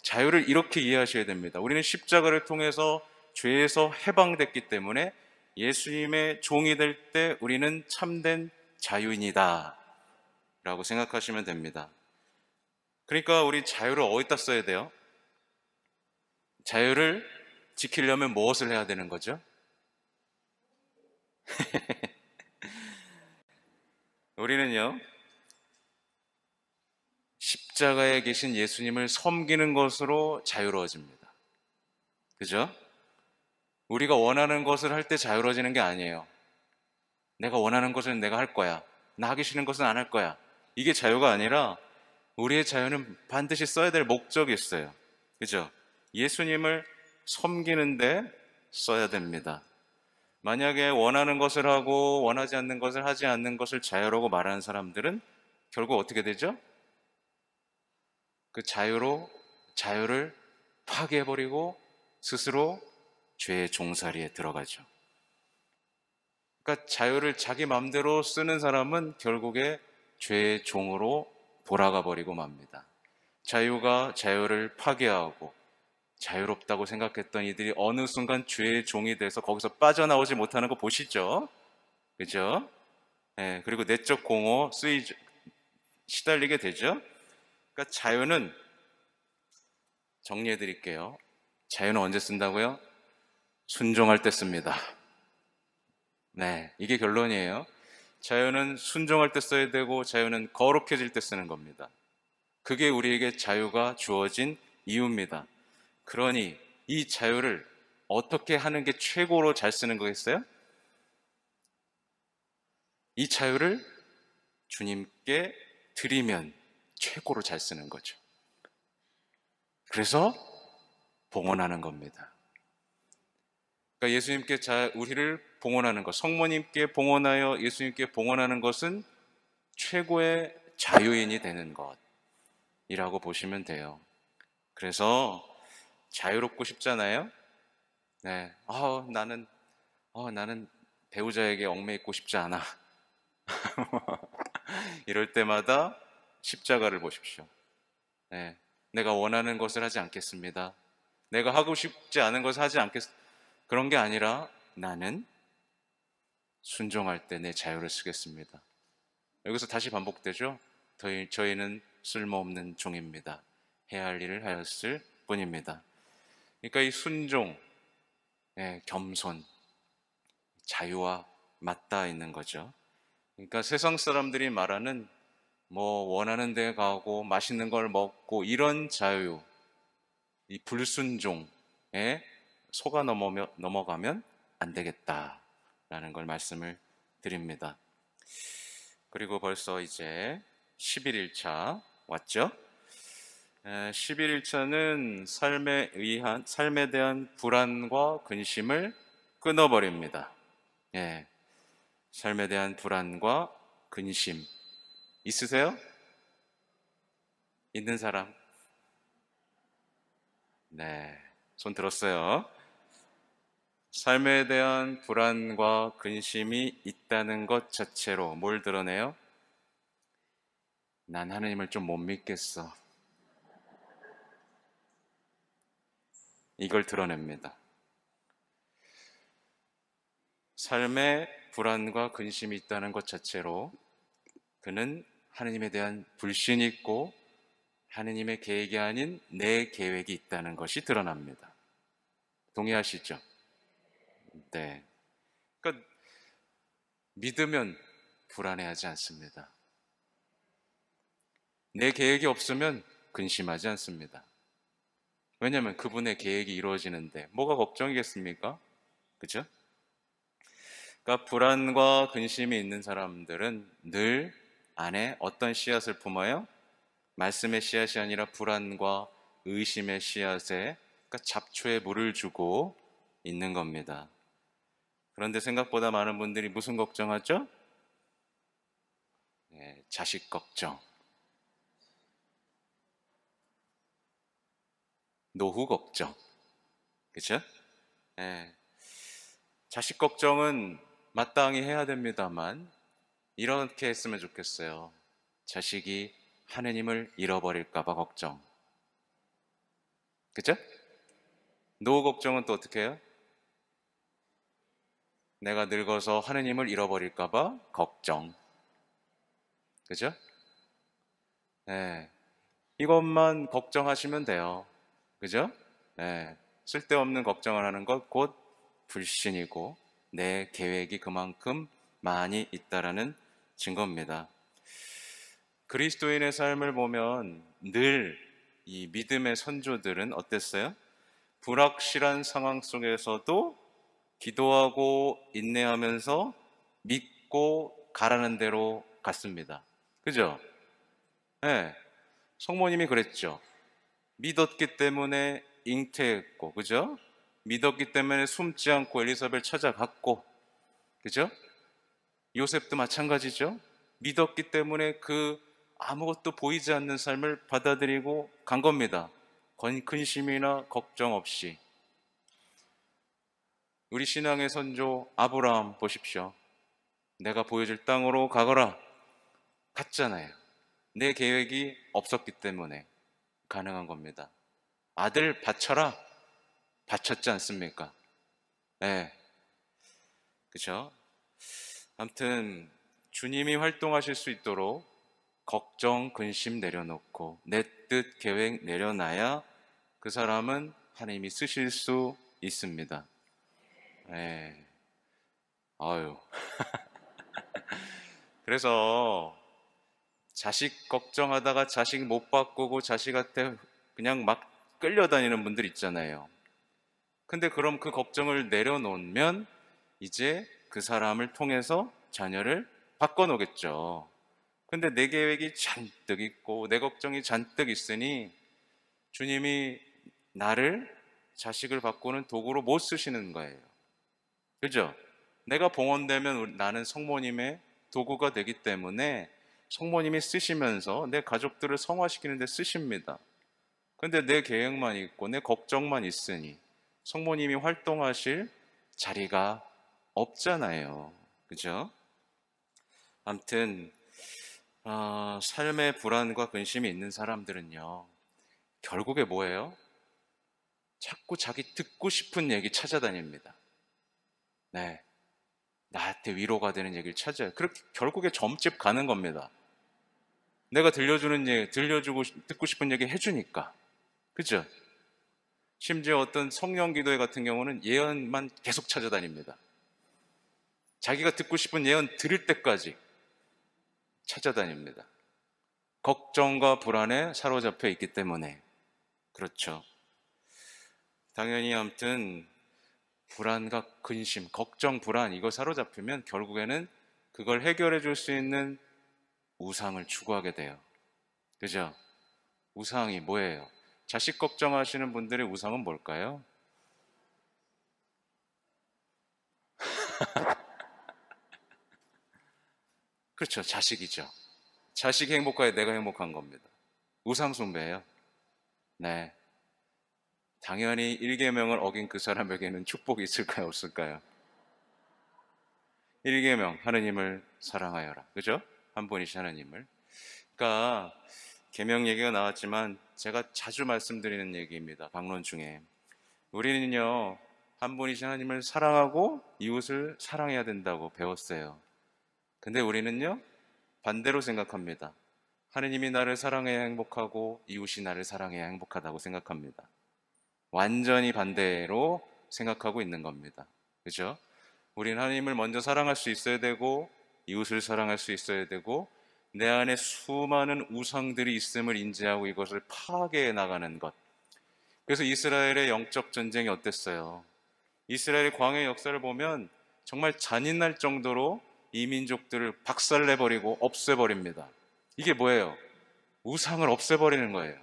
자유를 이렇게 이해하셔야 됩니다. 우리는 십자가를 통해서 죄에서 해방됐기 때문에 예수님의 종이 될 때 우리는 참된 자유인이다 라고 생각하시면 됩니다. 그러니까 우리 자유를 어디다 써야 돼요? 자유를 지키려면 무엇을 해야 되는 거죠? 우리는요, 십자가에 계신 예수님을 섬기는 것으로 자유로워집니다. 그죠? 우리가 원하는 것을 할 때 자유로워지는 게 아니에요. 내가 원하는 것은 내가 할 거야. 나 하기 싫은 것은 안 할 거야. 이게 자유가 아니라 우리의 자유는 반드시 써야 될 목적이 있어요. 그죠? 예수님을 섬기는데 써야 됩니다. 만약에 원하는 것을 하고 원하지 않는 것을 하지 않는 것을 자유라고 말하는 사람들은 결국 어떻게 되죠? 그 자유를 파괴해버리고 스스로 죄의 종살이에 들어가죠. 그러니까 자유를 자기 마음대로 쓰는 사람은 결국에 죄의 종으로 돌아가 버리고 맙니다. 자유가 자유를 파괴하고 자유롭다고 생각했던 이들이 어느 순간 죄의 종이 돼서 거기서 빠져나오지 못하는 거 보시죠? 그죠? 네, 그리고 내적 공허 시달리게 되죠? 그러니까 자유는, 정리해 드릴게요. 자유는 언제 쓴다고요? 순종할 때 씁니다. 네, 이게 결론이에요. 자유는 순종할 때 써야 되고 자유는 거룩해질 때 쓰는 겁니다. 그게 우리에게 자유가 주어진 이유입니다. 그러니 이 자유를 어떻게 하는 게 최고로 잘 쓰는 거겠어요? 이 자유를 주님께 드리면 최고로 잘 쓰는 거죠. 그래서 봉헌하는 겁니다. 그러니까 예수님께 우리를 봉헌하는 것, 성모님께 봉헌하여 예수님께 봉헌하는 것은 최고의 자유인이 되는 것이라고 보시면 돼요. 그래서 자유롭고 싶잖아요. 네, 나는 배우자에게 얽매 있고 싶지 않아. 이럴 때마다 십자가를 보십시오. 네, 내가 원하는 것을 하지 않겠습니다. 내가 하고 싶지 않은 것을 하지 않겠습니다. 그런 게 아니라 나는 순종할 때 내 자유를 쓰겠습니다. 여기서 다시 반복되죠. 저희는 쓸모없는 종입니다. 해야 할 일을 하였을 뿐입니다. 그러니까 이 순종, 겸손, 자유와 맞닿아 있는 거죠. 그러니까 세상 사람들이 말하는 원하는 데 가고 맛있는 걸 먹고 이런 자유, 이 불순종에 속아 넘어가면 안 되겠다라는 걸 말씀을 드립니다. 그리고 벌써 이제 11일차 왔죠? 11일차는 삶에 대한 불안과 근심을 끊어버립니다. 삶에 대한 불안과 근심 있으세요? 있는 사람? 네, 손 들었어요. 삶에 대한 불안과 근심이 있다는 것 자체로 뭘 드러내요? 난 하나님을 좀 못 믿겠어. 이걸 드러냅니다. 삶에 불안과 근심이 있다는 것 자체로 그는 하느님에 대한 불신이 있고 하느님의 계획이 아닌 내 계획이 있다는 것이 드러납니다. 동의하시죠? 네. 그러니까 믿으면 불안해하지 않습니다. 내 계획이 없으면 근심하지 않습니다. 왜냐하면 그분의 계획이 이루어지는데 뭐가 걱정이겠습니까? 그죠? 그러니까 불안과 근심이 있는 사람들은 늘 안에 어떤 씨앗을 품어요? 말씀의 씨앗이 아니라 불안과 의심의 씨앗에, 그러니까 잡초에 물을 주고 있는 겁니다. 그런데 생각보다 많은 분들이 무슨 걱정하죠? 자식 걱정, 노후 걱정, 그렇죠? 자식 걱정은 마땅히 해야 됩니다만 이렇게 했으면 좋겠어요. 자식이 하느님을 잃어버릴까봐 걱정. 그죠? 노후 걱정은 또 어떻게 해요? 내가 늙어서 하느님을 잃어버릴까봐 걱정. 그죠? 네. 이것만 걱정하시면 돼요. 그죠? 네. 쓸데없는 걱정을 하는 것 곧 불신이고 내 계획이 그만큼 많이 있다라는 증거입니다. 그리스도인의 삶을 보면 늘 이 믿음의 선조들은 어땠어요? 불확실한 상황 속에서도 기도하고 인내하면서 믿고 가라는 대로 갔습니다. 그죠? 네. 성모님이 그랬죠. 믿었기 때문에 잉태했고, 그죠? 믿었기 때문에 숨지 않고 엘리사벳 찾아갔고, 그죠? 요셉도 마찬가지죠. 믿었기 때문에 그 아무것도 보이지 않는 삶을 받아들이고 간 겁니다. 근심이나 걱정 없이. 우리 신앙의 선조 아브라함 보십시오. 내가 보여줄 땅으로 가거라. 갔잖아요. 내 계획이 없었기 때문에 가능한 겁니다. 아들 바쳐라. 바쳤지 않습니까? 네. 그죠? 아무튼 주님이 활동하실 수 있도록 걱정, 근심 내려놓고 내 뜻 계획 내려놔야 그 사람은 하나님이 쓰실 수 있습니다. 네. 아유. 그래서 자식 걱정하다가 자식 못 바꾸고 자식한테 그냥 막 끌려다니는 분들 있잖아요. 근데 그럼 그 걱정을 내려놓으면 이제 그 사람을 통해서 자녀를 바꿔놓겠죠. 근데 내 계획이 잔뜩 있고 내 걱정이 잔뜩 있으니 주님이 나를 자식을 바꾸는 도구로 못 쓰시는 거예요. 그죠? 내가 봉헌되면 나는 성모님의 도구가 되기 때문에 성모님이 쓰시면서 내 가족들을 성화시키는 데 쓰십니다. 근데 내 계획만 있고 내 걱정만 있으니 성모님이 활동하실 자리가 없잖아요. 그죠? 아무튼 삶의 불안과 근심이 있는 사람들은요, 결국에 뭐예요? 자꾸 자기 듣고 싶은 얘기 찾아다닙니다. 네. 나한테 위로가 되는 얘기를 찾아요. 그렇게 결국에 점집 가는 겁니다. 내가 들려주는 얘기, 듣고 싶은 얘기 해주니까. 그죠? 심지어 어떤 성령 기도회 같은 경우는 예언만 계속 찾아다닙니다. 자기가 듣고 싶은 예언 들을 때까지 찾아다닙니다. 걱정과 불안에 사로잡혀 있기 때문에. 그렇죠. 당연히 아무튼 불안과 근심, 걱정, 불안 이거 사로잡히면 결국에는 그걸 해결해 줄 수 있는 우상을 추구하게 돼요. 그죠? 우상이 뭐예요? 자식 걱정하시는 분들의 우상은 뭘까요? 그렇죠. 자식이죠. 자식이 행복해야 내가 행복한 겁니다. 우상 숭배예요. 네. 당연히 1계명을 어긴 그 사람에게는 축복이 있을까요? 없을까요? 1계명, 하느님을 사랑하여라. 그죠? 한 분이신 하느님을. 그러니까 계명 얘기가 나왔지만 제가 자주 말씀드리는 얘기입니다. 강론 중에. 우리는요, 한 분이신 하나님을 사랑하고 이웃을 사랑해야 된다고 배웠어요. 근데 우리는요, 반대로 생각합니다. 하느님이 나를 사랑해야 행복하고 이웃이 나를 사랑해야 행복하다고 생각합니다. 완전히 반대로 생각하고 있는 겁니다. 그죠? 우리는 하나님을 먼저 사랑할 수 있어야 되고 이웃을 사랑할 수 있어야 되고 내 안에 수많은 우상들이 있음을 인지하고 이것을 파괴해 나가는 것. 그래서 이스라엘의 영적 전쟁이 어땠어요? 이스라엘의 광해 역사를 보면 정말 잔인할 정도로 이 민족들을 박살내버리고 없애버립니다. 이게 뭐예요? 우상을 없애버리는 거예요.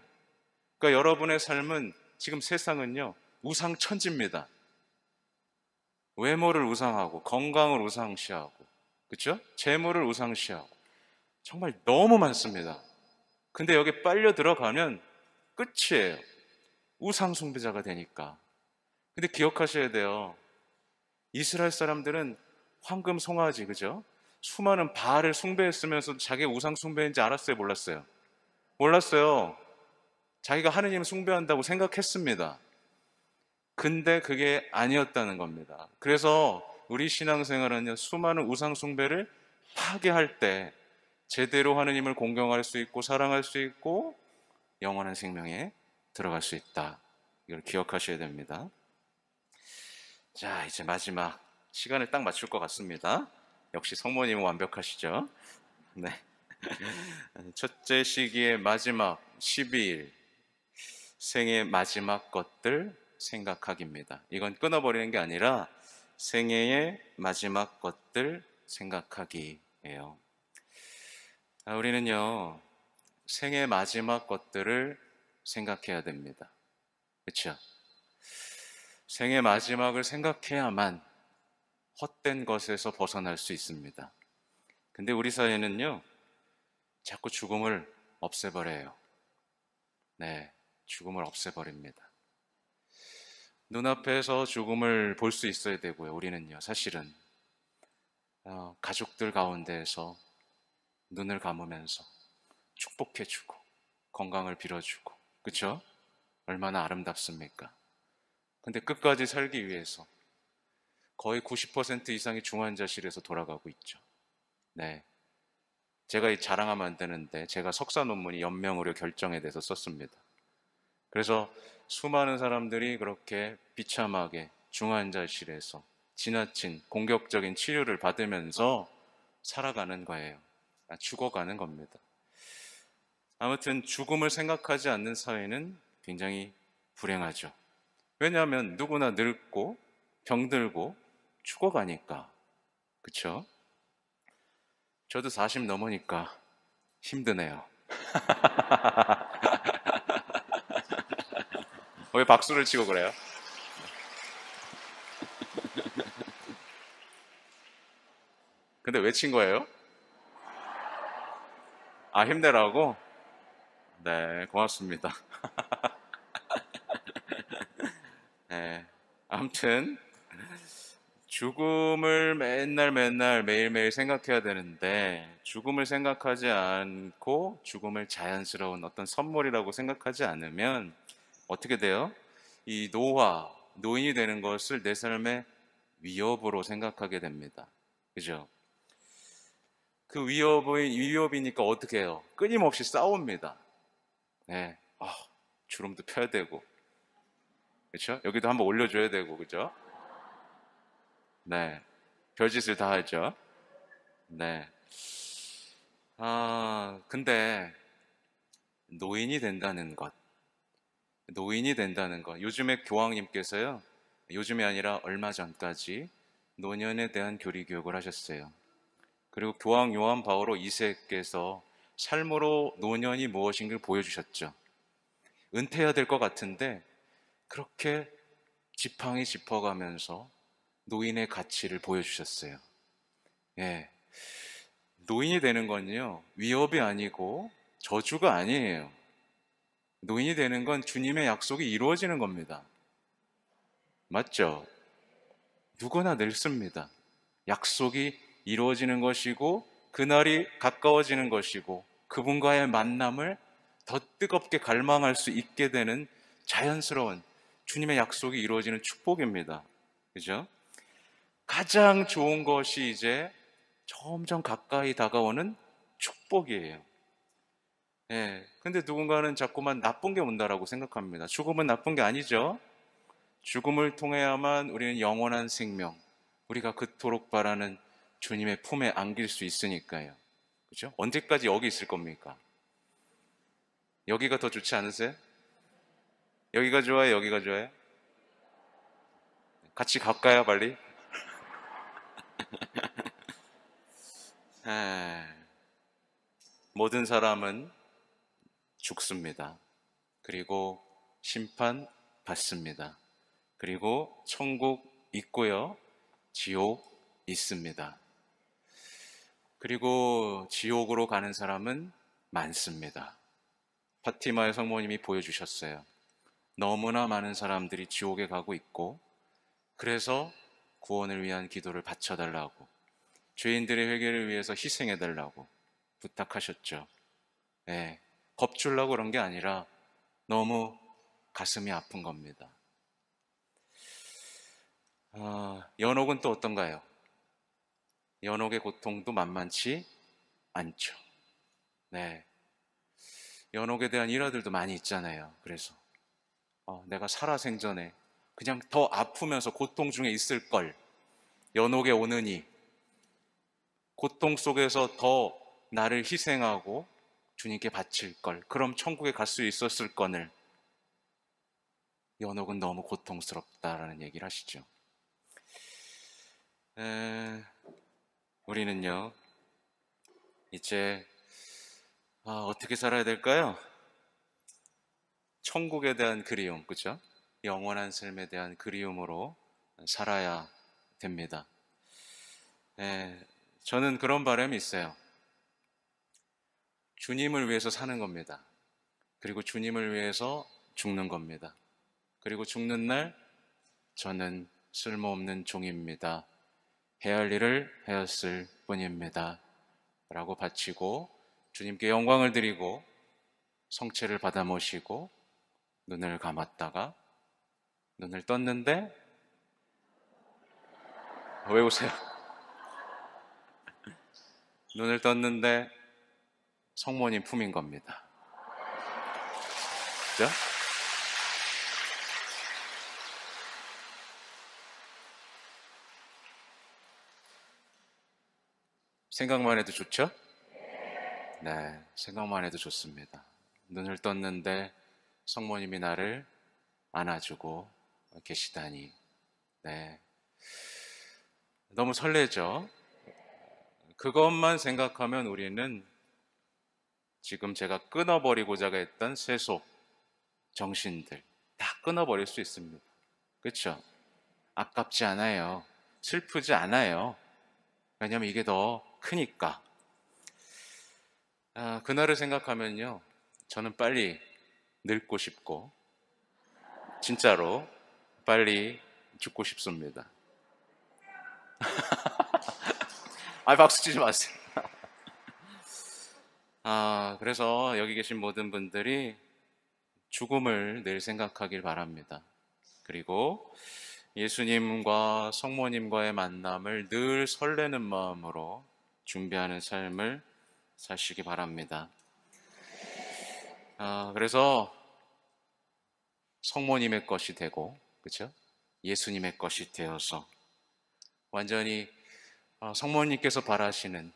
그러니까 여러분의 삶은 지금 세상은요, 우상천지입니다. 외모를 우상하고 건강을 우상시하고 그렇죠? 재물을 우상시하고 정말 너무 많습니다. 근데 여기 빨려 들어가면 끝이에요. 우상 숭배자가 되니까. 근데 기억하셔야 돼요. 이스라엘 사람들은 황금 송아지, 그죠? 수많은 바알을 숭배했으면서 자기가 우상 숭배인지 알았어요, 몰랐어요? 몰랐어요. 자기가 하느님을 숭배한다고 생각했습니다. 근데 그게 아니었다는 겁니다. 그래서 우리 신앙생활은요, 수많은 우상 숭배를 파괴할 때 제대로 하느님을 공경할 수 있고 사랑할 수 있고 영원한 생명에 들어갈 수 있다. 이걸 기억하셔야 됩니다. 자, 이제 마지막 시간을 딱 맞출 것 같습니다. 역시 성모님은 완벽하시죠? 네. 첫째 시기의 마지막 12일, 생의 마지막 것들 생각하기입니다. 이건 끊어버리는 게 아니라 생애의 마지막 것들 생각하기예요. 우리는요, 생의 마지막 것들을 생각해야 됩니다. 그렇죠? 생의 마지막을 생각해야만 헛된 것에서 벗어날 수 있습니다. 근데 우리 사회는요, 자꾸 죽음을 없애버려요. 네, 죽음을 없애버립니다. 눈앞에서 죽음을 볼 수 있어야 되고요. 우리는요, 사실은 가족들 가운데에서 눈을 감으면서 축복해주고 건강을 빌어주고, 그렇죠? 얼마나 아름답습니까? 근데 끝까지 살기 위해서 거의 90% 이상이 중환자실에서 돌아가고 있죠. 네, 제가 자랑하면 안 되는데 제가 석사 논문이 연명의료 결정에 대해서 썼습니다. 그래서 수많은 사람들이 그렇게 비참하게 중환자실에서 지나친 공격적인 치료를 받으면서 살아가는 거예요. 죽어가는 겁니다. 아무튼 죽음을 생각하지 않는 사회는 굉장히 불행하죠. 왜냐하면 누구나 늙고 병들고 죽어가니까. 그쵸? 저도 40 넘으니까 힘드네요. 왜 박수를 치고 그래요? 근데 왜 친 거예요? 아, 힘내라고? 네, 고맙습니다. 네, 아무튼 죽음을 맨날 매일매일 생각해야 되는데, 죽음을 생각하지 않고 죽음을 자연스러운 어떤 선물이라고 생각하지 않으면 어떻게 돼요? 이 노인이 되는 것을 내 삶의 위협으로 생각하게 됩니다. 그죠? 그 위협이니까 어떻게 해요? 끊임없이 싸웁니다. 네. 주름도 펴야 되고, 그렇죠? 여기도 한번 올려줘야 되고, 그죠? 네. 별짓을 다 하죠. 네. 근데 노인이 된다는 것. 요즘에 교황님께서요, 요즘이 아니라 얼마 전까지 노년에 대한 교리 교육을 하셨어요. 그리고 교황 요한 바오로 2세께서 삶으로 노년이 무엇인가를 보여주셨죠. 은퇴해야 될 것 같은데 그렇게 지팡이 짚어가면서 노인의 가치를 보여주셨어요. 예. 노인이 되는 건요, 위협이 아니고 저주가 아니에요. 노인이 되는 건 주님의 약속이 이루어지는 겁니다. 맞죠? 누구나 늙습니다. 약속이 이루어지는 것이고, 그날이 가까워지는 것이고, 그분과의 만남을 더 뜨겁게 갈망할 수 있게 되는 자연스러운 주님의 약속이 이루어지는 축복입니다. 그죠? 가장 좋은 것이 이제 점점 가까이 다가오는 축복이에요. 예. 근데 누군가는 자꾸만 나쁜 게 온다라고 생각합니다. 죽음은 나쁜 게 아니죠. 죽음을 통해야만 우리는 영원한 생명, 우리가 그토록 바라는 주님의 품에 안길 수 있으니까요. 그죠? 언제까지 여기 있을 겁니까? 여기가 더 좋지 않으세요? 여기가 좋아요? 여기가 좋아요? 같이 갈까요, 빨리? 모든 사람은 죽습니다. 그리고 심판받습니다. 그리고 천국 있고요, 지옥 있습니다. 그리고 지옥으로 가는 사람은 많습니다. 파티마의 성모님이 보여주셨어요. 너무나 많은 사람들이 지옥에 가고 있고, 그래서 구원을 위한 기도를 바쳐달라고, 죄인들의 회개를 위해서 희생해달라고 부탁하셨죠. 네, 겁주려고 그런 게 아니라 너무 가슴이 아픈 겁니다. 연옥은 또 어떤가요? 연옥의 고통도 만만치 않죠. 네, 연옥에 대한 일화들도 많이 있잖아요. 그래서 내가 살아생전에 그냥 더 아프면서 고통 중에 있을 걸, 연옥에 오느니 고통 속에서 더 나를 희생하고 주님께 바칠 걸, 그럼 천국에 갈 수 있었을 거늘 연옥은 너무 고통스럽다라는 얘기를 하시죠. 우리는요 이제 어떻게 살아야 될까요? 천국에 대한 그리움, 그죠? 영원한 삶에 대한 그리움으로 살아야 됩니다. 저는 그런 바람이 있어요. 주님을 위해서 사는 겁니다. 그리고 주님을 위해서 죽는 겁니다. 그리고 죽는 날 저는 쓸모없는 종입니다. 해야 할 일을 하였을 뿐입니다. 라고 바치고 주님께 영광을 드리고 성체를 받아 모시고 눈을 감았다가 눈을 떴는데, 왜 웃어요? 눈을 떴는데 성모님 품인 겁니다. 그죠? 생각만 해도 좋죠? 네, 생각만 해도 좋습니다. 눈을 떴는데 성모님이 나를 안아주고 계시다니. 네, 너무 설레죠? 그것만 생각하면 우리는 지금 제가 끊어버리고자 했던 세속, 정신들 다 끊어버릴 수 있습니다. 그렇죠? 아깝지 않아요. 슬프지 않아요. 왜냐하면 이게 더 크니까. 그날을 생각하면요, 저는 빨리 늙고 싶고 진짜로 빨리 죽고 싶습니다. 박수 치지 마세요. 그래서 여기 계신 모든 분들이 죽음을 늘 생각하길 바랍니다. 그리고 예수님과 성모님과의 만남을 늘 설레는 마음으로 준비하는 삶을 사시기 바랍니다. 그래서 성모님의 것이 되고, 그렇죠? 예수님의 것이 되어서 완전히 성모님께서 바라시는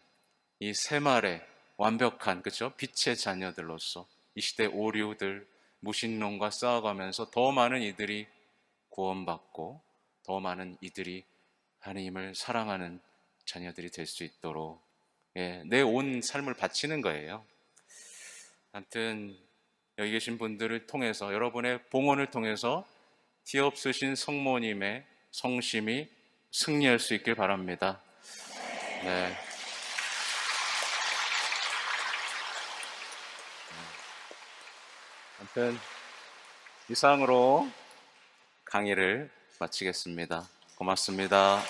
이 새말의 완벽한, 그렇죠? 빛의 자녀들로서 이 시대 오류들, 무신론과 싸워가면서 더 많은 이들이 구원받고 더 많은 이들이 하나님을 사랑하는 자녀들이 될 수 있도록 내 온 삶을 바치는 거예요. 아무튼 여기 계신 분들을 통해서, 여러분의 봉헌을 통해서 뒤없으신 성모님의 성심이 승리할 수 있길 바랍니다. 네. 아무튼 이상으로 강의를 마치겠습니다. 고맙습니다.